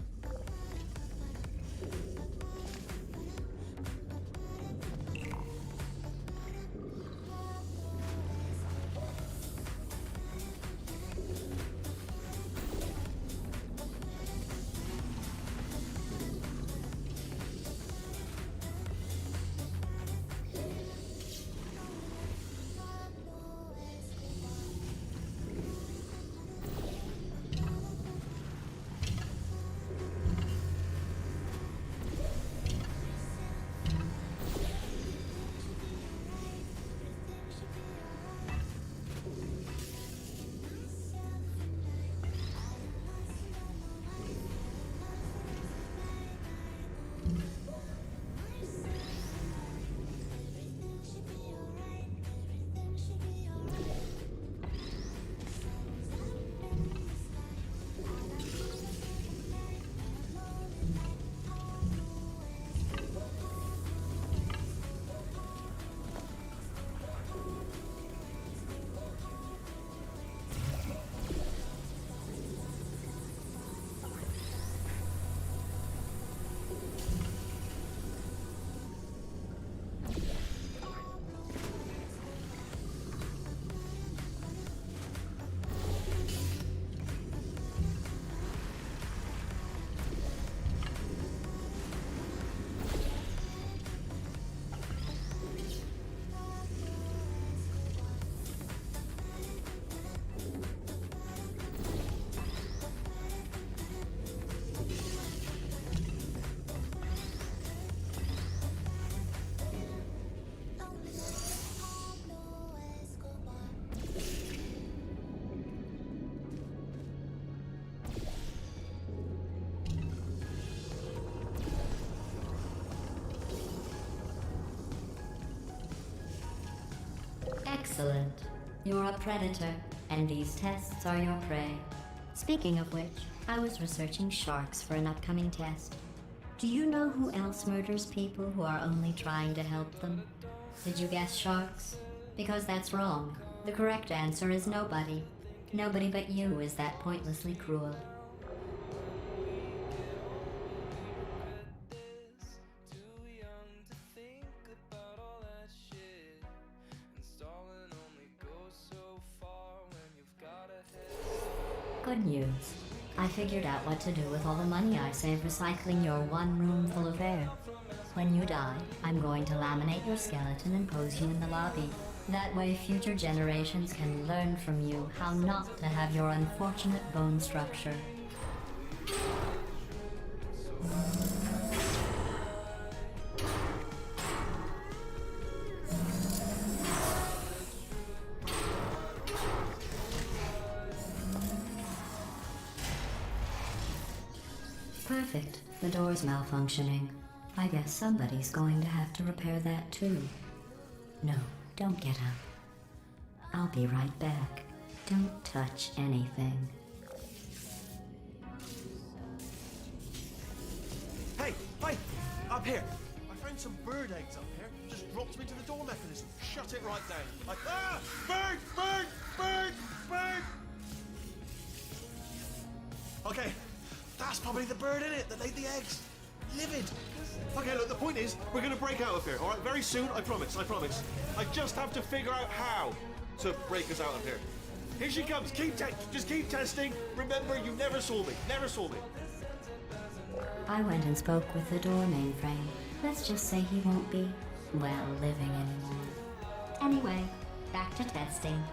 Excellent. You're a predator, and these tests are your prey. Speaking of which, I was researching sharks for an upcoming test. Do you know who else murders people who are only trying to help them? Did you guess sharks? Because that's wrong. The correct answer is nobody. Nobody but you is that pointlessly cruel. Good news. I figured out what to do with all the money I save recycling your one room full of air. When you die, I'm going to laminate your skeleton and pose you in the lobby. That way future generations can learn from you how not to have your unfortunate bone structure. Perfect. The door's malfunctioning. I guess somebody's going to have to repair that too. No, don't get up. I'll be right back. Don't touch anything. Hey, up here. I found some bird eggs up here. Just dropped them into the door mechanism. Shut it right down. Like, bird! Okay, that's probably the bird in it that laid the eggs. Livid. Okay, look, the point is, we're gonna break out of here, all right? Very soon, I promise. I just have to figure out how to break us out of here. Here she comes. Just keep testing. Remember, you never saw me. I went and spoke with the door mainframe. Let's just say he won't be, well, living anymore. Anyway, back to testing.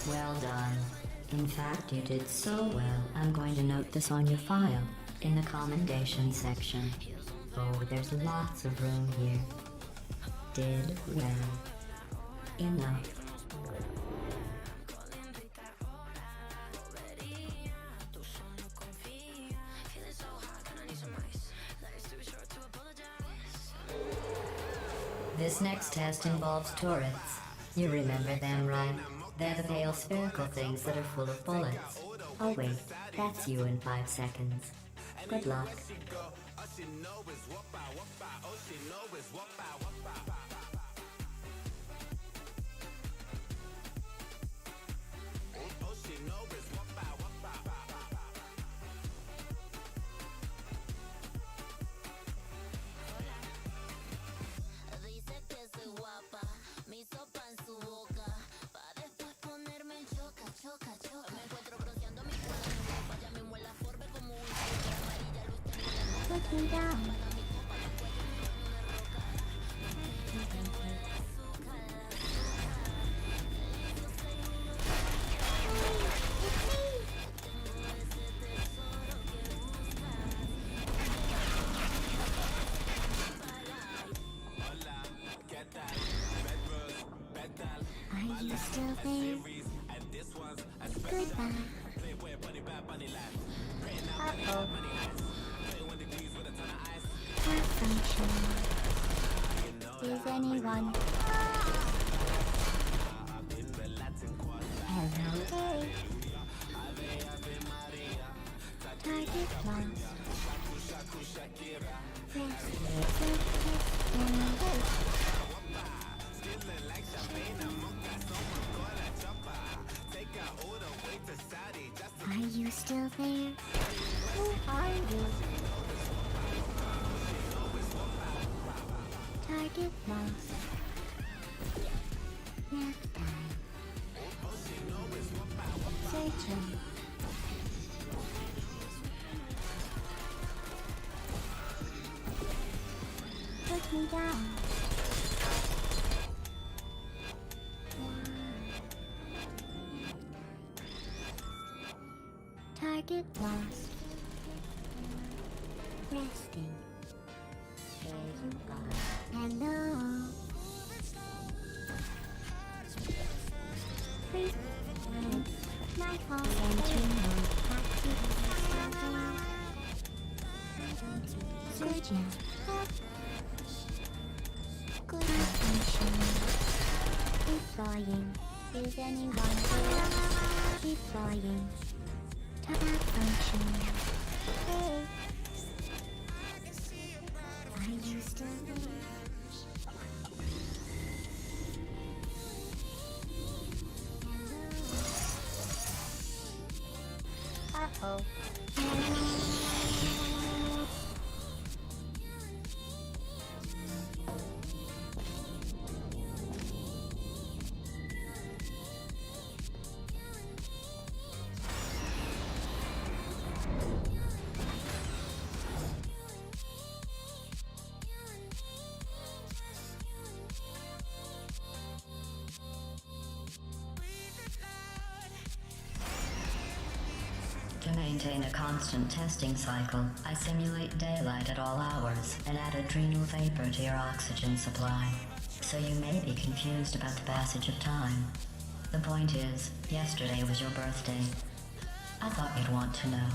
Well done. In fact, you did so well, I'm going to note this on your file, in the commendation section. Oh, there's lots of room here. Did well. Enough. This next test involves turrets. You remember them, right? They're the pale spherical things that are full of bullets. Oh wait, that's you in 5 seconds. Good luck. Dice que soy guapa, mi sopa en su boca, pa' después ponerme en choca. Me encuentro bronceando mi cuerpo en ropa, ya mismo en la forma como un chico, amarilla luz tengo la noche. Are you still there? Goodbye. Uh-oh. Malfunction. Is anyone? Hello there. Target lost. Are you still there? Who are you? Target lost. Left eye. Searching. Put me down. get lost. Resting. There you are. Hello. Please. My fault. Good job. Good attention. Keep flying. Is anyone there? Keep flying. Top function. Hey. Are you still there? Uh-oh. To maintain a constant testing cycle, I simulate daylight at all hours and add adrenal vapor to your oxygen supply. So you may be confused about the passage of time. The point is, yesterday was your birthday. I thought you'd want to know.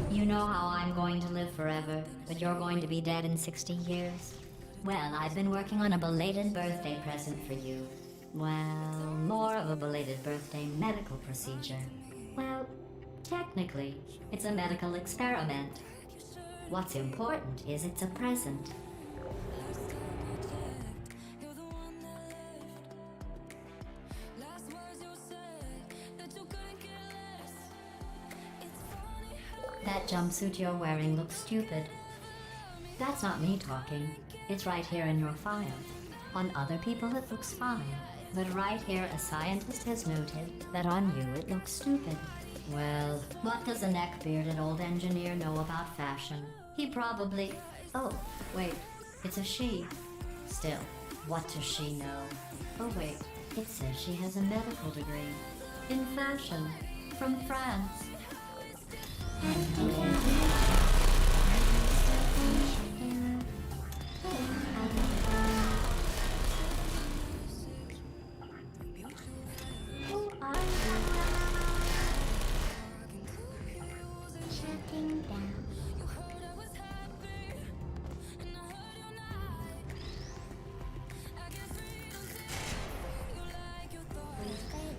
You know how I'm going to live forever, but you're going to be dead in 60 years? Well, I've been working on a belated birthday present for you. Well, more of a belated birthday medical procedure. Well, technically, it's a medical experiment. What's important is it's a present. That jumpsuit you're wearing looks stupid. That's not me talking. It's right here in your file. On other people it looks fine. But right here a scientist has noted that on you it looks stupid. Well, what does a neck-bearded old engineer know about fashion? He probably... Oh, wait. It's a she. Still, what does she know? Oh wait, it says she has a medical degree. In fashion. From France. Shutting down. Please stay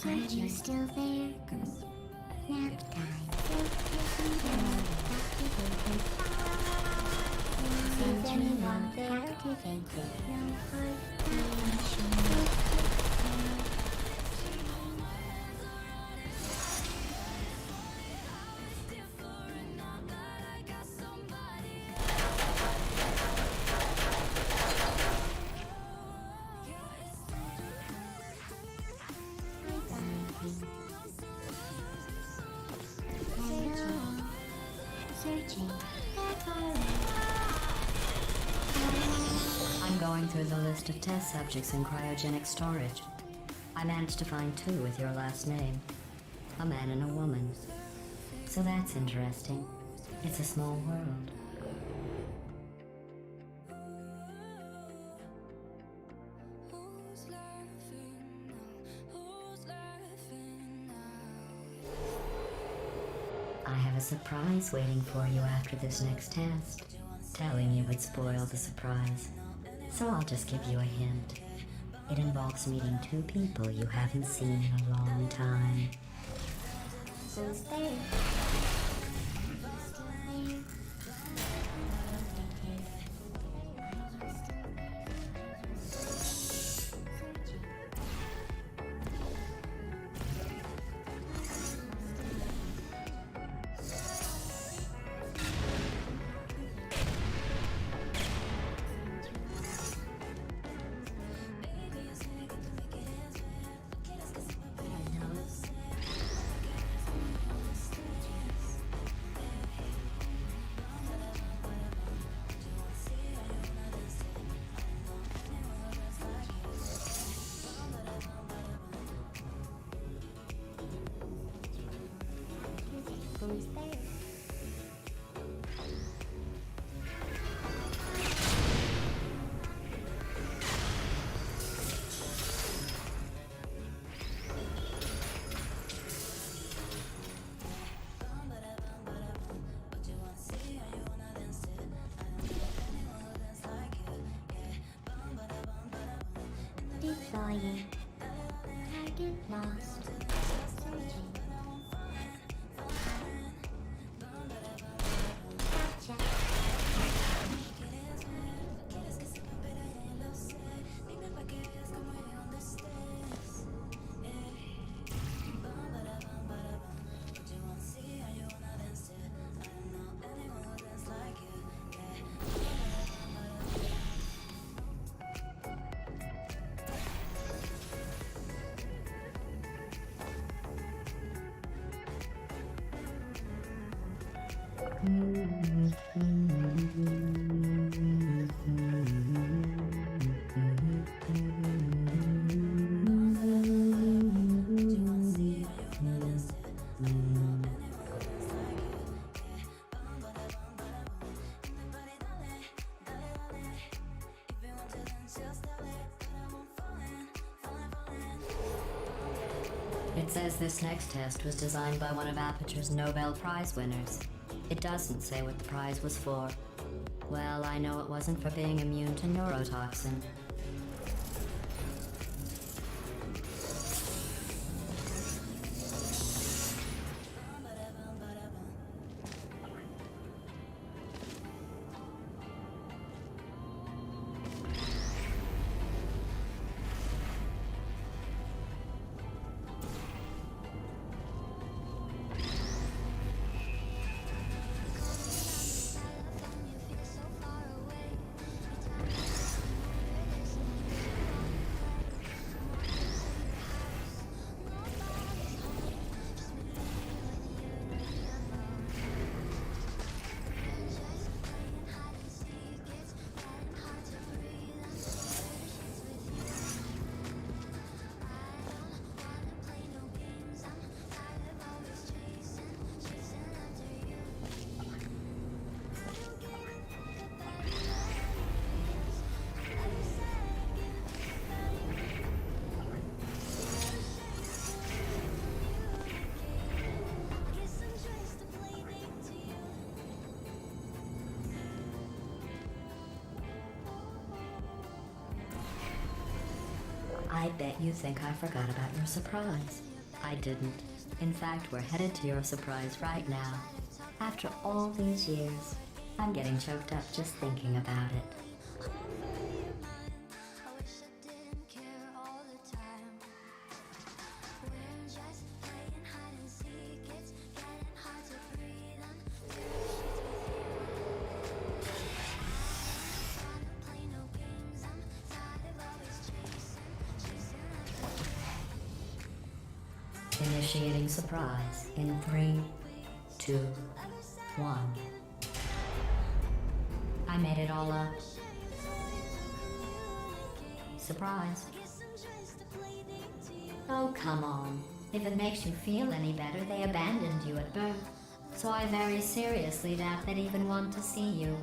Are you still there? Nap time. Is anyone captivated? No hesitation. Searching. I'm going through the list of test subjects in cryogenic storage. I managed to find 2 with your last name. A man and a woman. So that's interesting. It's a small world. Who's laughing now? Who's laughing now? I have a surprise waiting for you after this next test. Telling you would spoil the surprise. So I'll just give you a hint. It involves meeting 2 people you haven't seen in a long time. Who's there? Who's there? Deploying. Target lost. Searching. Gotcha. It says this next test was designed by one of Aperture's Nobel Prize winners. It doesn't say what the prize was for. Well, I know it wasn't for being immune to neurotoxin. I bet you think I forgot about your surprise. I didn't. In fact, we're headed to your surprise right now. After all these years, I'm getting choked up just thinking about it. I wish I didn't care all the time. We're just playing hide and seek. It's getting hard to breathe. I'm doing shit with you. I don't play no games. I'm tired of always chasing like Initiating surprise in 3, 2, 1. I made it all up. Surprise. Oh, come on. If it makes you feel any better, they abandoned you at birth. So I very seriously doubt they'd even want to see you.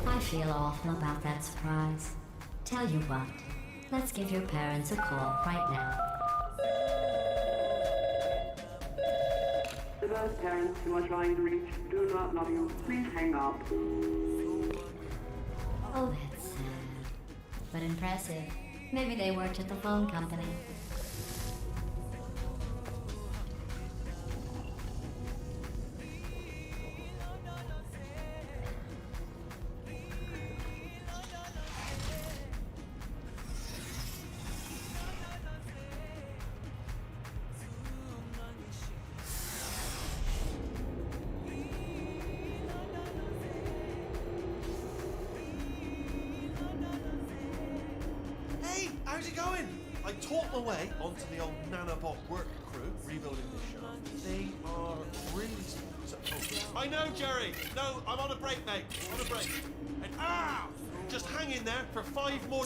I feel awful about that surprise. Tell you what, let's give your parents a call right now. To those parents you are trying to reach, do not love you. Please hang up. Oh, that's sad. But impressive. Maybe they worked at the phone company. Hey, how's it going? I taught my way onto the old nanobot work crew rebuilding this show. They are really... I know, Jerry! No, I'm on a break, mate. On a break. And just hang in there for 5 more...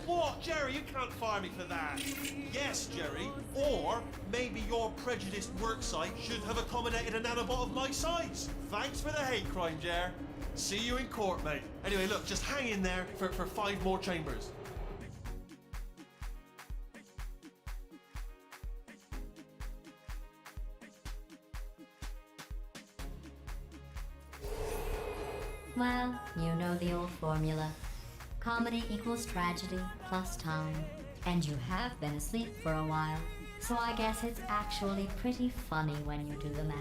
What, Jerry? You can't fire me for that. Yes, Jerry. Or maybe your prejudiced work site should have accommodated a nanobot of my size. Thanks for the hate crime, Jer. See you in court, mate. Anyway, look, just hang in there for 5 more chambers. Well, you know the old formula. Comedy equals tragedy plus time. And you have been asleep for a while, so I guess it's actually pretty funny when you do the math.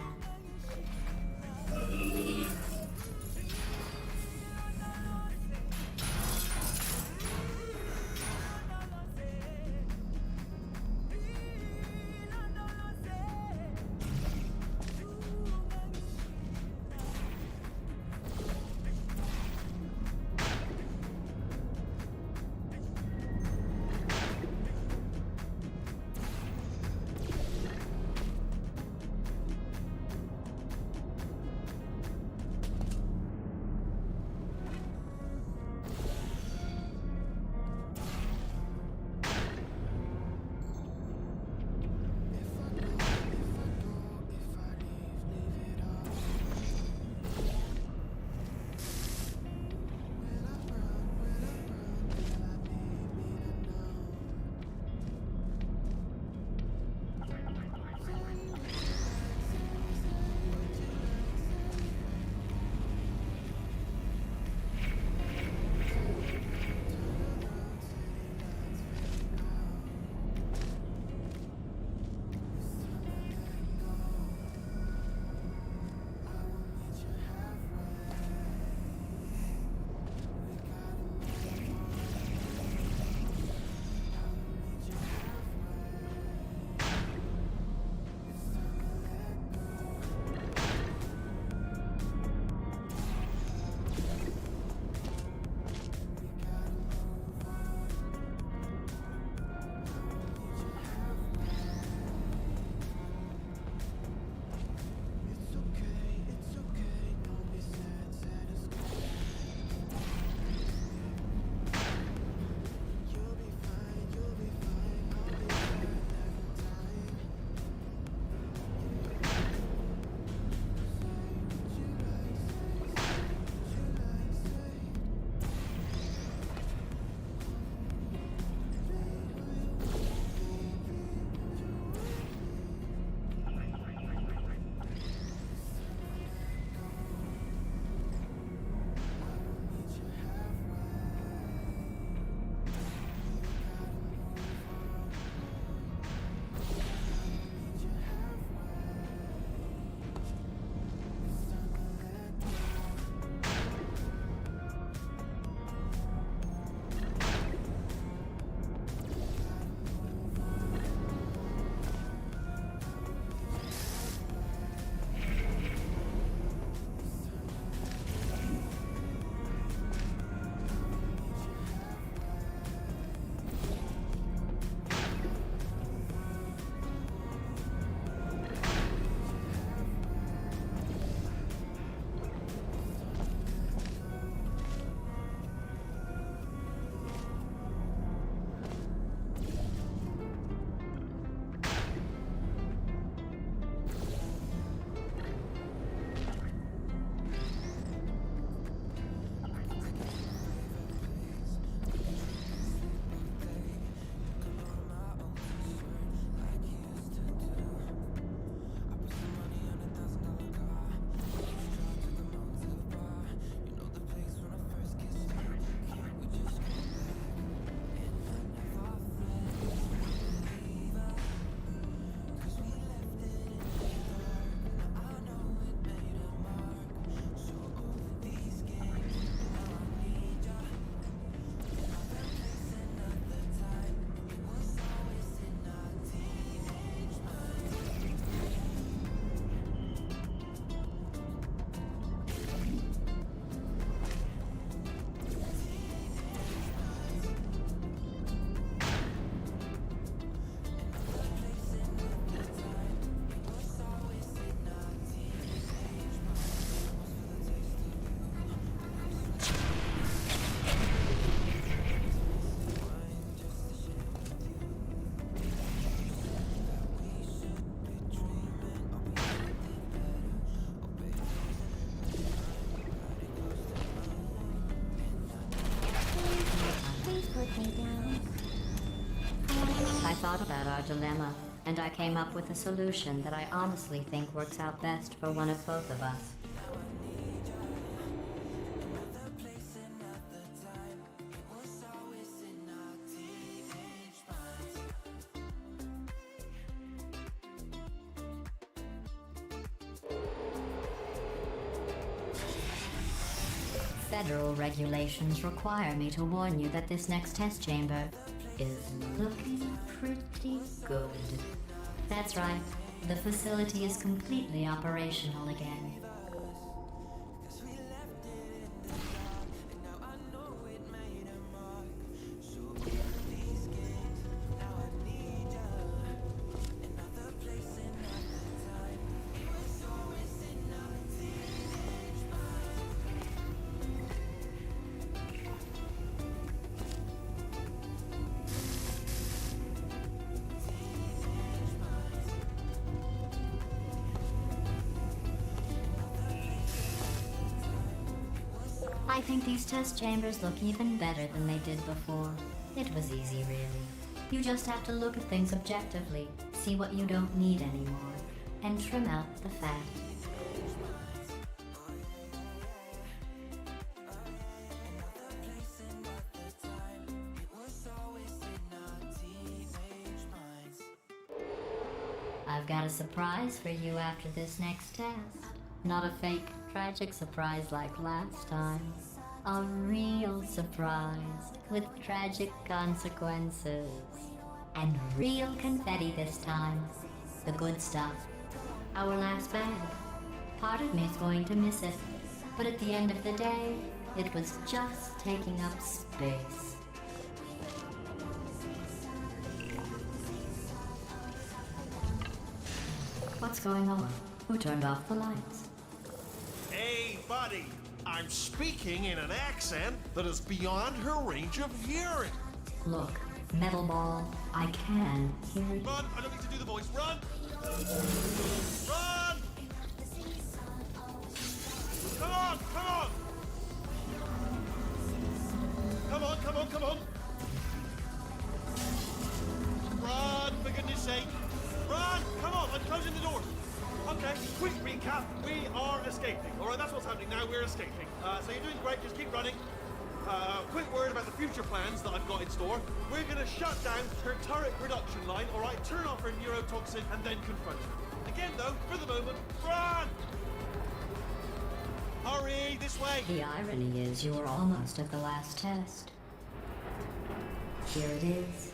down. I thought about our dilemma, and I came up with a solution that I honestly think works out best for one of both of us. Federal regulations require me to warn you that this next test chamber is looking pretty good. That's right, the facility is completely operational again. I think these test chambers look even better than they did before. It was easy, really. You just have to look at things objectively, see what you don't need anymore, and trim out the fat. I've got a surprise for you after this next test. Not a fake, tragic surprise like last time. A real surprise with tragic consequences. And real confetti this time. The good stuff. Our last bag. Part of me's going to miss it. But at the end of the day, it was just taking up space. What's going on? Who turned off the lights? Hey, buddy, I'm speaking in an accent that is beyond her range of hearing. Look, Metal Ball, I can hear you. Run! I don't need to do the voice. Run! Run! Come on! Come on! Come on! Come on! Come on! Run! For goodness sake! Run! Come on! I'm closing the door. Okay, quick recap. We are escaping. All right, that's what's happening now. We're escaping. So you're doing great. Just keep running. Quick word about the future plans that I've got in store. We're going to shut down her turret production line, all right? Turn off her neurotoxin and then confront her. Again, though, for the moment, run! Hurry, this way! The irony is you were almost at the last test. Here it is.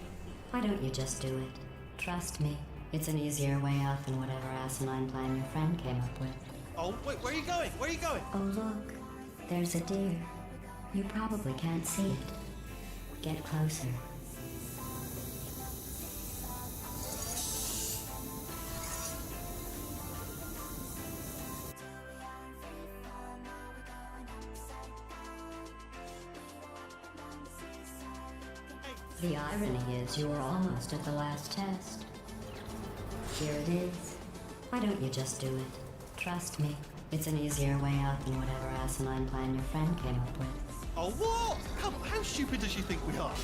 Why don't you just do it? Trust me. It's an easier way out than whatever asinine plan your friend came up with. Oh, wait, where are you going? Where are you going? Oh, look. There's a deer. You probably can't see it. Get closer. The irony is you were almost at the last test. Here it is. Why don't you just do it? Trust me, it's an easier way out than whatever asinine plan your friend came up with. Oh, what? Come on, how stupid does she think we are?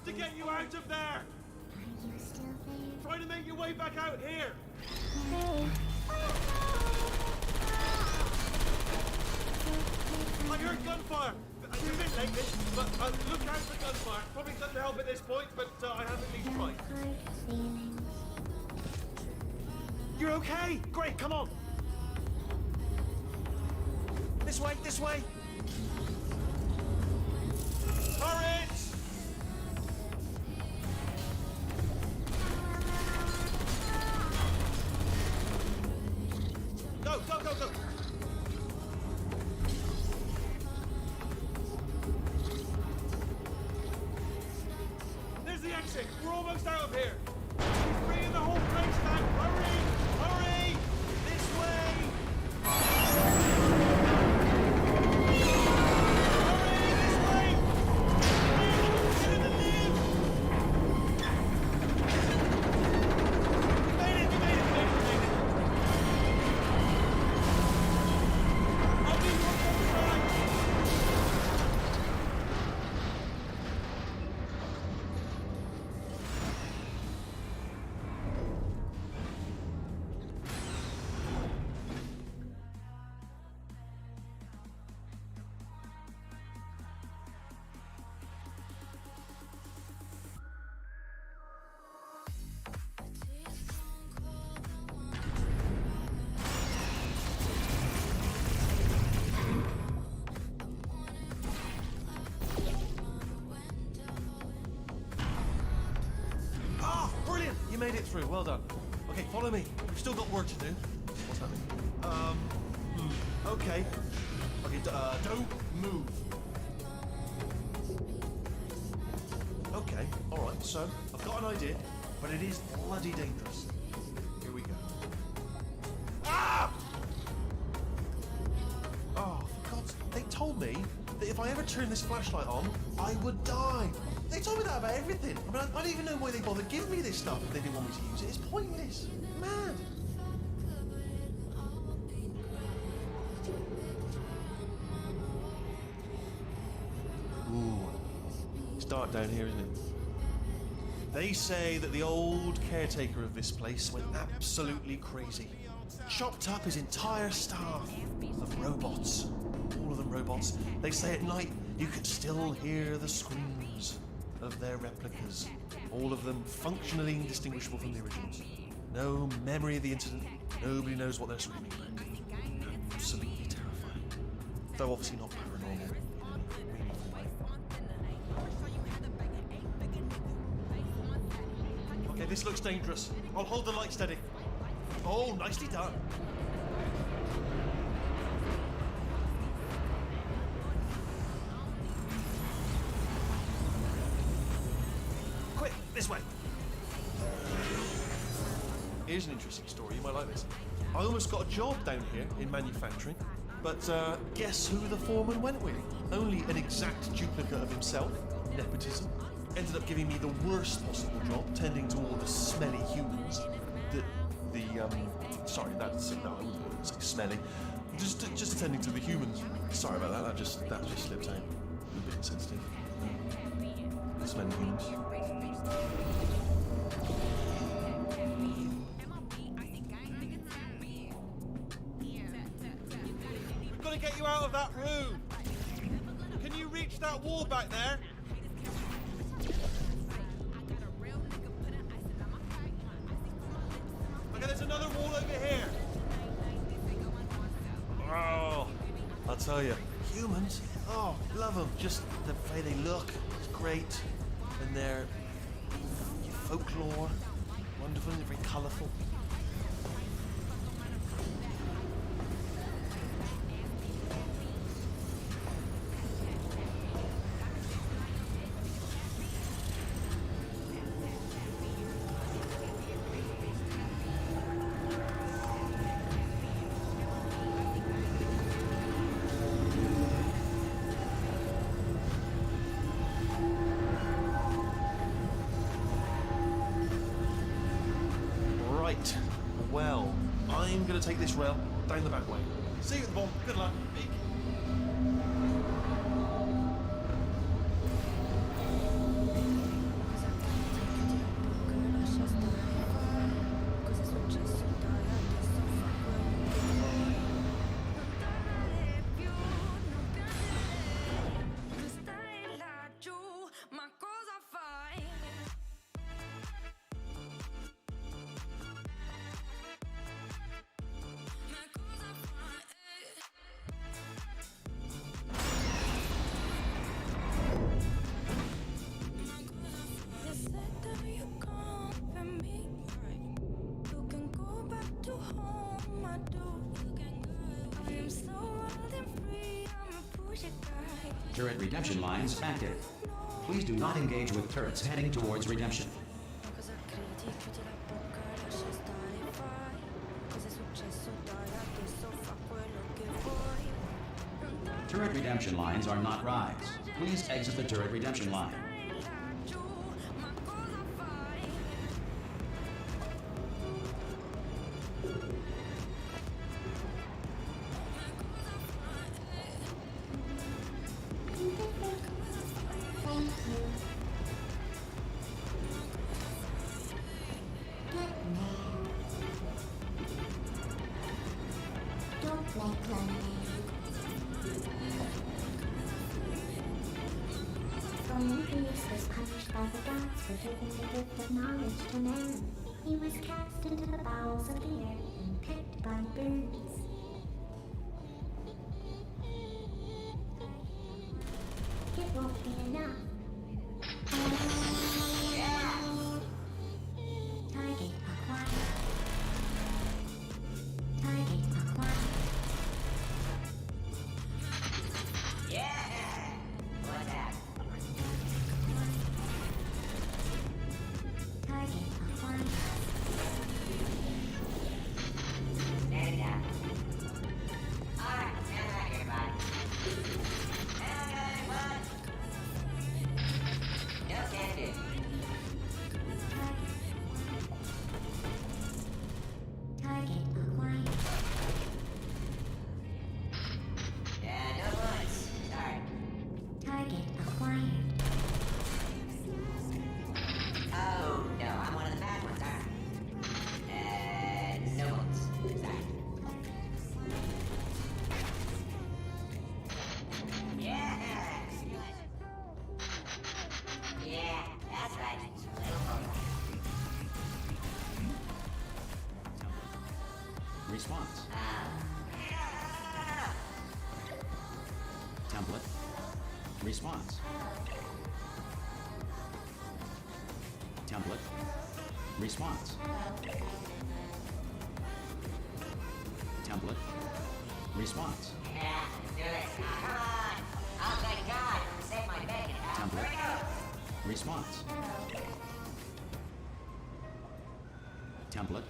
To get you out of there! Are you still there? Try to make your way back out here! Hey. I heard gunfire! You're a bit late, but look out for gunfire. Probably doesn't help at this point, but I have at least tried. Hard feelings. You're okay! Great, come on! This way, this way! music. We're almost out of here. He's bringing the whole place down. Hurry! Hurry! This way! Hurry! This way! Get in the lift! We made it! I'll be on the other side! Ah, brilliant! You made it through. Well done. Okay, follow me. We've still got work to do. What's happening? Okay. Okay, don't move. Okay, all right. So I've got an idea, but it is bloody dangerous. Here we go. Ah! Oh, for God's... They told me that if I ever turn this flashlight on, I would die. They told me that about everything. I mean, I don't even know why they bothered giving me this stuff if they didn't want me to use it. It's pointless. Mad. Ooh. It's dark down here, isn't it? They say that the old caretaker of this place went absolutely crazy. Chopped up his entire staff of robots. All of them robots. They say at night you can still hear the screams of their replicas. All of them functionally indistinguishable from the originals. No memory of the incident. Nobody knows what they're screaming about. Absolutely terrifying. Though obviously not paranormal. Okay, this looks dangerous. I'll hold the light steady. Oh, nicely done. Quick, this way. Here's an interesting story. You might like this. I almost got a job down here in manufacturing, but guess who the foreman went with? Only an exact duplicate of himself. Nepotism. Ended up giving me the worst possible job, tending to all the smelly humans. Sorry, that's no, I wouldn't say smelly. Just attending to the humans. Sorry about that. That just slipped out. A bit insensitive. Smelly humans. We've got to get you out of that room. Can you reach that wall back there? Okay, there's another wall over here. Oh, I'll tell you, humans, oh, love them. Just the way they look, it's great. And their folklore, wonderful, and very colourful. Right, well, I'm going to take this rail down the back way. See you at the bottom. Good luck. Turret redemption lines active. Please do not engage with turrets heading towards redemption. Cosa credi? Chiudi la bocca, lascia stare, fai. Cos'è successo? Dai, adesso fa quello che vuoi. Turret redemption lines are not rides. Please exit the turret redemption line. Laggiù, ma cosa fai? Thank you. Get mad. Don't like lemonade. Prometheus was punished by the gods for giving the gift of knowledge to man. He was cast into the bowels of the earth and picked by birds. It won't be enough. Target acquired. Target acquired. Target acquired. Target acquired. Target acquired. Oh, no, I'm one of the bad ones, aren't I? No ones. Sorry. Yeah, that's right. Response. Template. Response. Template. Response. Template. Response. Yeah, let's do this. Come on. Oh, thank God. Save my bacon. Template. Here we go. Response. Template.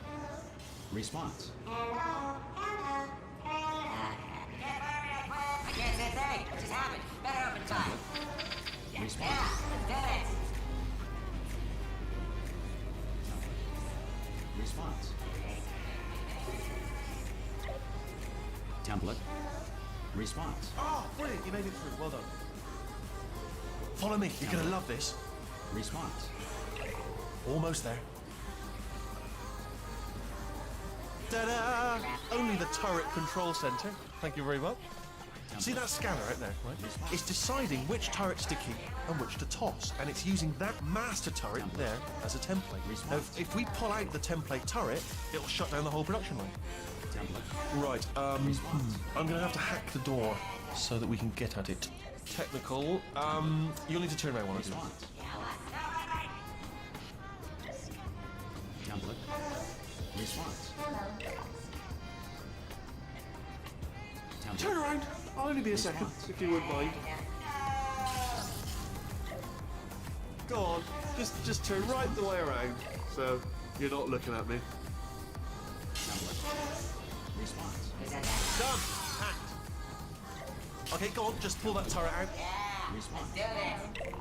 Response. I can't say a thing. What just happened? Better open time. Template. Response. Yeah, let's do this. Response. Template. Response. Oh, brilliant, you made it through. Well done. Follow me, you're gonna love this. Response. Almost there. Ta-da! Only the turret control center. Thank you very much. See that scanner out there, right? It's deciding which turrets to keep and which to toss, and it's using that master turret there as a template. Now, if we pull out the template turret, it'll shut down the whole production line. Template. Right, I'm gonna have to hack the door so that we can get at it. Technical, you'll need to turn around while I do it. Response. Template. Response. Template. Turn around! I'll only be a second, if you wouldn't mind. Go on, just turn right the way around, so you're not looking at me. Template. Response. Done! Hacked. Okay, go on, just pull that turret out. Response. Do this.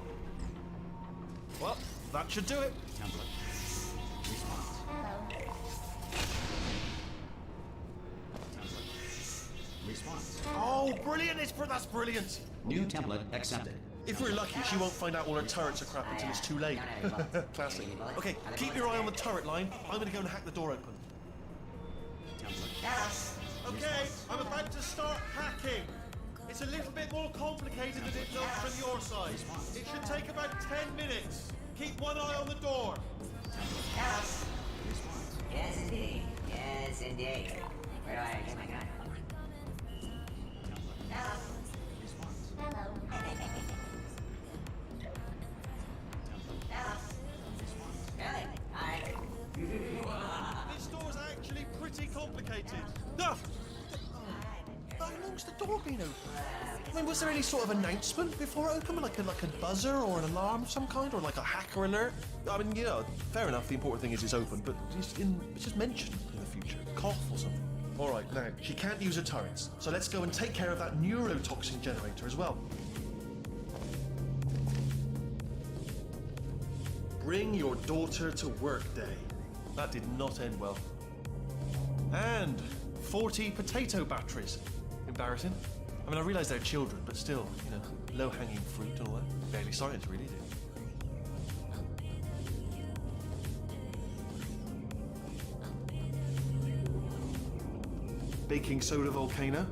Well, that should do it. Template. Response. Template. Response. Oh, brilliant! That's brilliant. New template accepted. If we're lucky, she won't find out all her turrets are crap until it's too late. Classic. Okay, keep your eye on the turret line. I'm gonna go and hack the door open. Template. Okay, I'm about to start hacking. It's a little bit more complicated than it looks from your side. It should take about 10 minutes. Keep one eye on the door. Yes. Yes, indeed. Yes, indeed. Where do I get my gun? Hello. Hello. Really? Alright. This door's actually pretty complicated. No! How long's the door been open? mean, was there any sort of announcement before it opened, like a buzzer or an alarm of some kind, or like a hacker alert? I mean, fair enough. The important thing is it's open, but it's just mentioned in the future. Cough or something. All right, now she can't use her turrets, so let's go and take care of that neurotoxin generator as well. Bring your daughter to work day. That did not end well. And 40 potato batteries. Embarrassing. I mean, I realise they're children, but still, low-hanging fruit and all that. Barely science, really, is it? Baking soda volcano.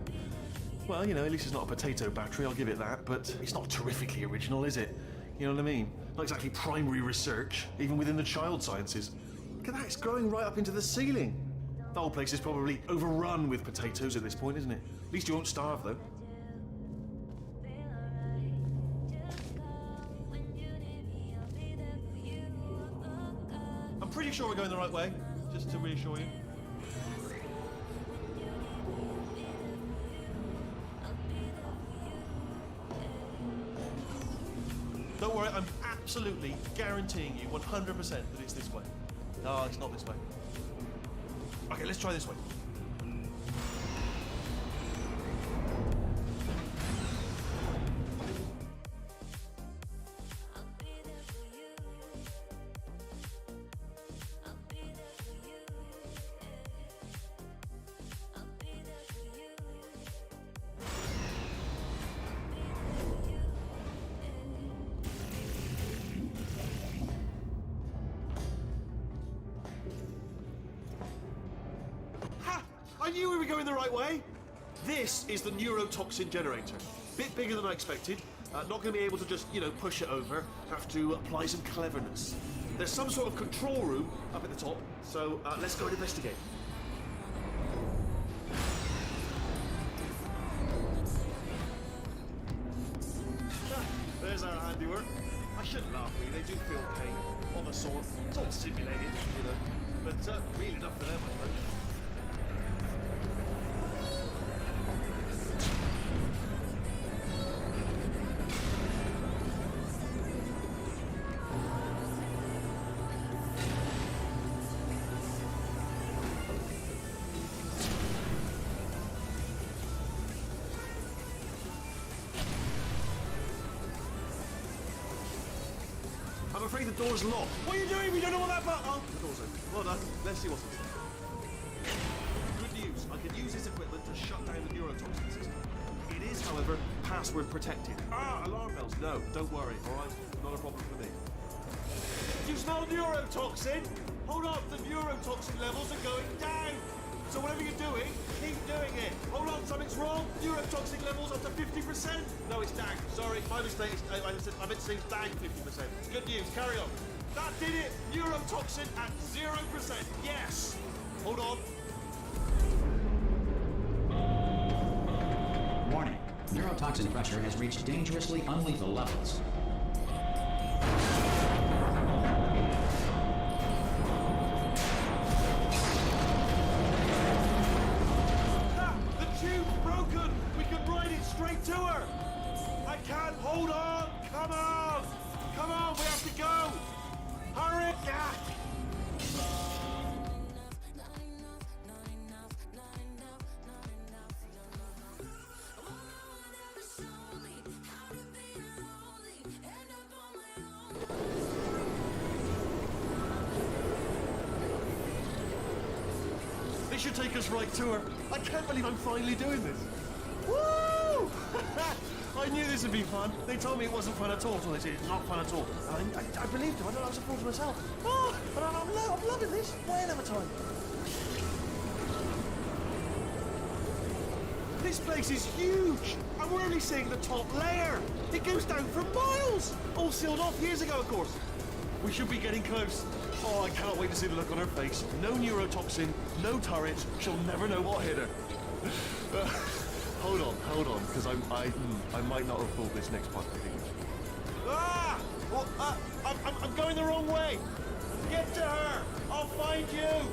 Well, at least it's not a potato battery, I'll give it that, but it's not terrifically original, is it? You know what I mean? Not exactly primary research, even within the child sciences. Look at that, it's growing right up into the ceiling. The whole place is probably overrun with potatoes at this point, isn't it? At least you won't starve, though. I'm pretty sure we're going the right way, just to reassure you. Don't worry, I'm absolutely guaranteeing you 100% that it's this way. No, it's not this way. Okay, let's try this way. I knew we were going the right way. This is the neurotoxin generator. Bit bigger than I expected. Not going to be able to just, push it over. Have to apply some cleverness. There's some sort of control room up at the top, so let's go and investigate. There's our handiwork. I shouldn't laugh, really. They do feel pain of a sort. It's all simulated, but real enough for them, I suppose. I'm afraid the door's locked. What are you doing? We don't know what that button. Oh, the door's open. Well done. Let's see what's in it. Good news. I can use this equipment to shut down the neurotoxin system. It is, however, password protected. Alarm bells. No, don't worry. All right, not a problem for me. You smell neurotoxin? Hold on. The neurotoxin levels are going down. So whatever you're doing, keep doing it. Hold on, something's wrong. Neurotoxin levels up to 50%. No, it's down. Sorry, my mistake. I meant to say it's down 50%. Good news, carry on. That did it. Neurotoxin at 0%. Yes. Hold on. Warning. Neurotoxin pressure has reached dangerously unlethal levels. Straight to her! I can't hold on! Come on! Come on, we have to go! Hurry! This should take us right to her. I can't believe I'm finally doing this. Woo! I knew this would be fun. They told me it wasn't fun at all. So they said it's not fun at all. I believed them. I don't know. I was a fool to myself. Oh, but I'm loving this. Way another time. This place is huge, and we're only seeing the top layer. It goes down for miles. All sealed off years ago, of course. We should be getting close. Oh, I cannot wait to see the look on her face. No neurotoxin, no turret. She'll never know what hit her. Hold on, because I might not have pulled this next part. Well, I'm going the wrong way. Get to her. I'll find you.